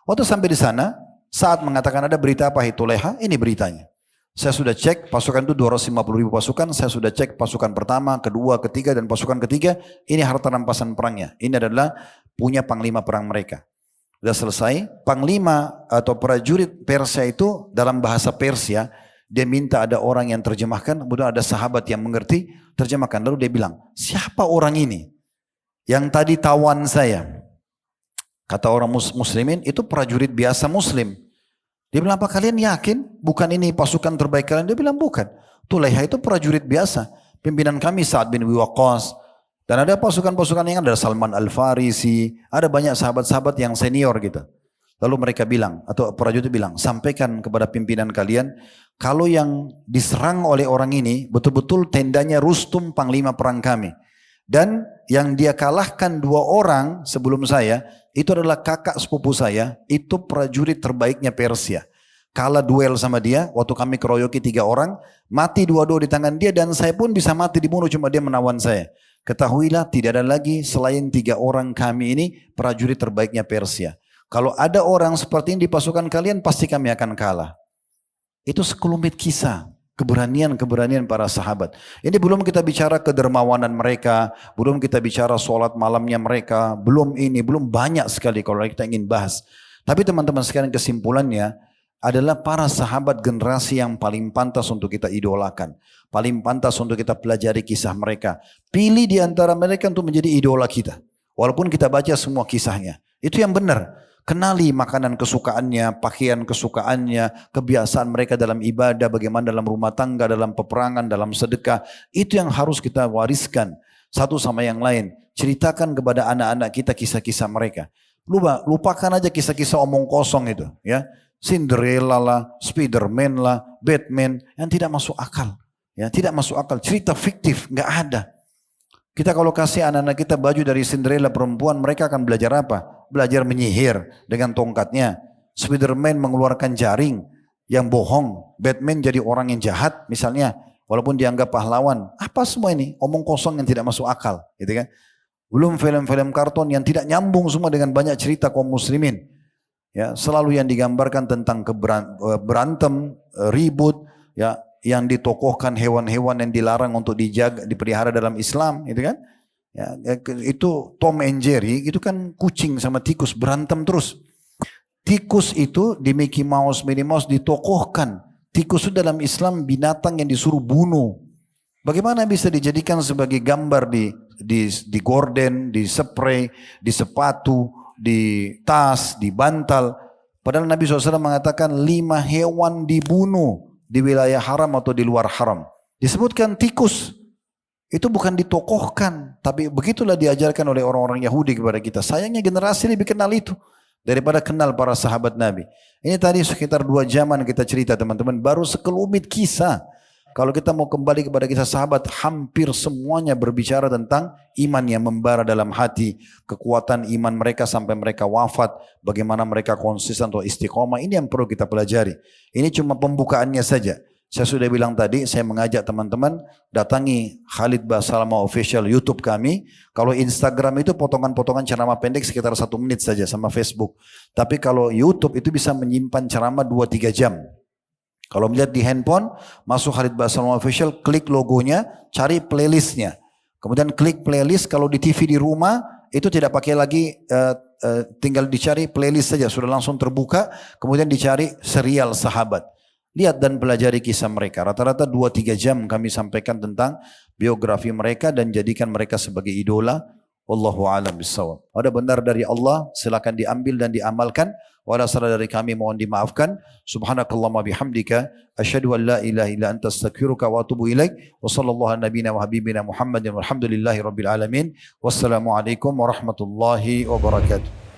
Waktu sampai di sana, Sa'ad mengatakan, ada berita apa hai Tulaiha? Ini beritanya. Saya sudah cek pasukan itu 250.000 pasukan, saya sudah cek pasukan pertama, kedua, ketiga, dan pasukan ketiga, ini harta rampasan perangnya. Ini adalah punya panglima perang mereka. Sudah selesai, panglima atau prajurit Persia itu dalam bahasa Persia, dia minta ada orang yang terjemahkan, kemudian ada sahabat yang mengerti, terjemahkan. Lalu dia bilang, siapa orang ini yang tadi tawan saya? Kata orang muslimin, itu prajurit biasa muslim. Dia bilang, apa kalian yakin bukan ini pasukan terbaik kalian? Dia bilang, bukan. Tulaiha itu prajurit biasa. Pimpinan kami Sa'ad bin Abi Waqqas. Dan ada pasukan-pasukan yang ada Salman Al-Farisi. Ada banyak sahabat-sahabat yang senior gitu. Lalu mereka bilang, atau prajurit bilang, sampaikan kepada pimpinan kalian, kalau yang diserang oleh orang ini, betul-betul tendanya Rustum, panglima perang kami. Dan yang dia kalahkan 2 orang sebelum saya, itu adalah kakak sepupu saya, itu prajurit terbaiknya Persia. Kalah duel sama dia, waktu kami keroyoki 3 orang, mati 2-2 di tangan dia, dan saya pun bisa mati dibunuh, cuma dia menawan saya. Ketahuilah tidak ada lagi selain 3 orang kami ini prajurit terbaiknya Persia. Kalau ada orang seperti ini di pasukan kalian, pasti kami akan kalah. Itu sekelumit kisah. Keberanian para sahabat. Ini belum kita bicara kedermawanan mereka, belum kita bicara sholat malamnya mereka, belum banyak sekali kalau kita ingin bahas. Tapi teman-teman sekalian, kesimpulannya adalah para sahabat generasi yang paling pantas untuk kita idolakan. Paling pantas untuk kita pelajari kisah mereka. Pilih di antara mereka untuk menjadi idola kita. Walaupun kita baca semua kisahnya. Itu yang benar. Kenali makanan kesukaannya, pakaian kesukaannya, kebiasaan mereka dalam ibadah, bagaimana dalam rumah tangga, dalam peperangan, dalam sedekah. Itu yang harus kita wariskan satu sama yang lain. Ceritakan kepada anak-anak kita kisah-kisah mereka. Lupakan aja kisah-kisah omong kosong itu, ya. Cinderella lah, Spiderman lah, Batman yang tidak masuk akal. Ya, tidak masuk akal, cerita fiktif, nggak ada. Kita kalau kasih anak-anak kita baju dari Cinderella perempuan, mereka akan belajar apa? Belajar menyihir dengan tongkatnya. Spiderman mengeluarkan jaring yang bohong. Batman jadi orang yang jahat misalnya. Walaupun dianggap pahlawan. Apa semua ini? Omong kosong yang tidak masuk akal. Gitu kan? Belum film-film kartun yang tidak nyambung semua dengan banyak cerita kaum muslimin. Ya, selalu yang digambarkan tentang berantem, ribut, ya, yang ditokohkan hewan-hewan yang dilarang untuk dijaga, dipelihara dalam Islam, gitu kan? Ya, itu Tom and Jerry, itu kan kucing sama tikus berantem terus. Tikus itu di Mickey Mouse, Minnie Mouse ditokohkan. Tikus itu dalam Islam binatang yang disuruh bunuh. Bagaimana bisa dijadikan sebagai gambar di gorden, di spray, di sepatu, di tas, di bantal? Padahal Nabi SAW mengatakan 5 hewan dibunuh di wilayah haram atau di luar haram. Disebutkan tikus. Itu bukan ditokohkan. Tapi begitulah diajarkan oleh orang-orang Yahudi kepada kita. Sayangnya generasi lebih kenal itu daripada kenal para sahabat Nabi. Ini tadi sekitar 2 jaman kita cerita teman-teman. Baru sekelumit kisah. Kalau kita mau kembali kepada kisah sahabat, hampir semuanya berbicara tentang iman yang membara dalam hati, kekuatan iman mereka sampai mereka wafat, bagaimana mereka konsisten atau istiqomah. Ini yang perlu kita pelajari. Ini cuma pembukaannya saja. Saya sudah bilang tadi, saya mengajak teman-teman datangi Khalid Basalamah Official YouTube kami. Kalau Instagram itu potongan-potongan ceramah pendek sekitar 1 menit saja sama Facebook. Tapi kalau YouTube itu bisa menyimpan ceramah 2-3 jam. Kalau melihat di handphone, masuk Khalid Basalamah Official, klik logonya, cari playlistnya. Kemudian klik playlist, kalau di TV di rumah, itu tidak pakai lagi, tinggal dicari playlist saja, sudah langsung terbuka. Kemudian dicari serial sahabat. Lihat dan pelajari kisah mereka. Rata-rata 2-3 jam kami sampaikan tentang biografi mereka dan jadikan mereka sebagai idola. Wallahu a'lam bishawab. Ada benar dari Allah, silakan diambil dan diamalkan. Wala salah dari kami mohon dimaafkan. Subhanakallahumma bihamdika asyhadu an la ilaha illa anta astaghfiruka wa atubu ilaik. Wa sallallahu ala nabiyyina wa habibina Muhammadin walhamdulillahi rabbil alamin. Wassalamu alaikum warahmatullahi wabarakatuh.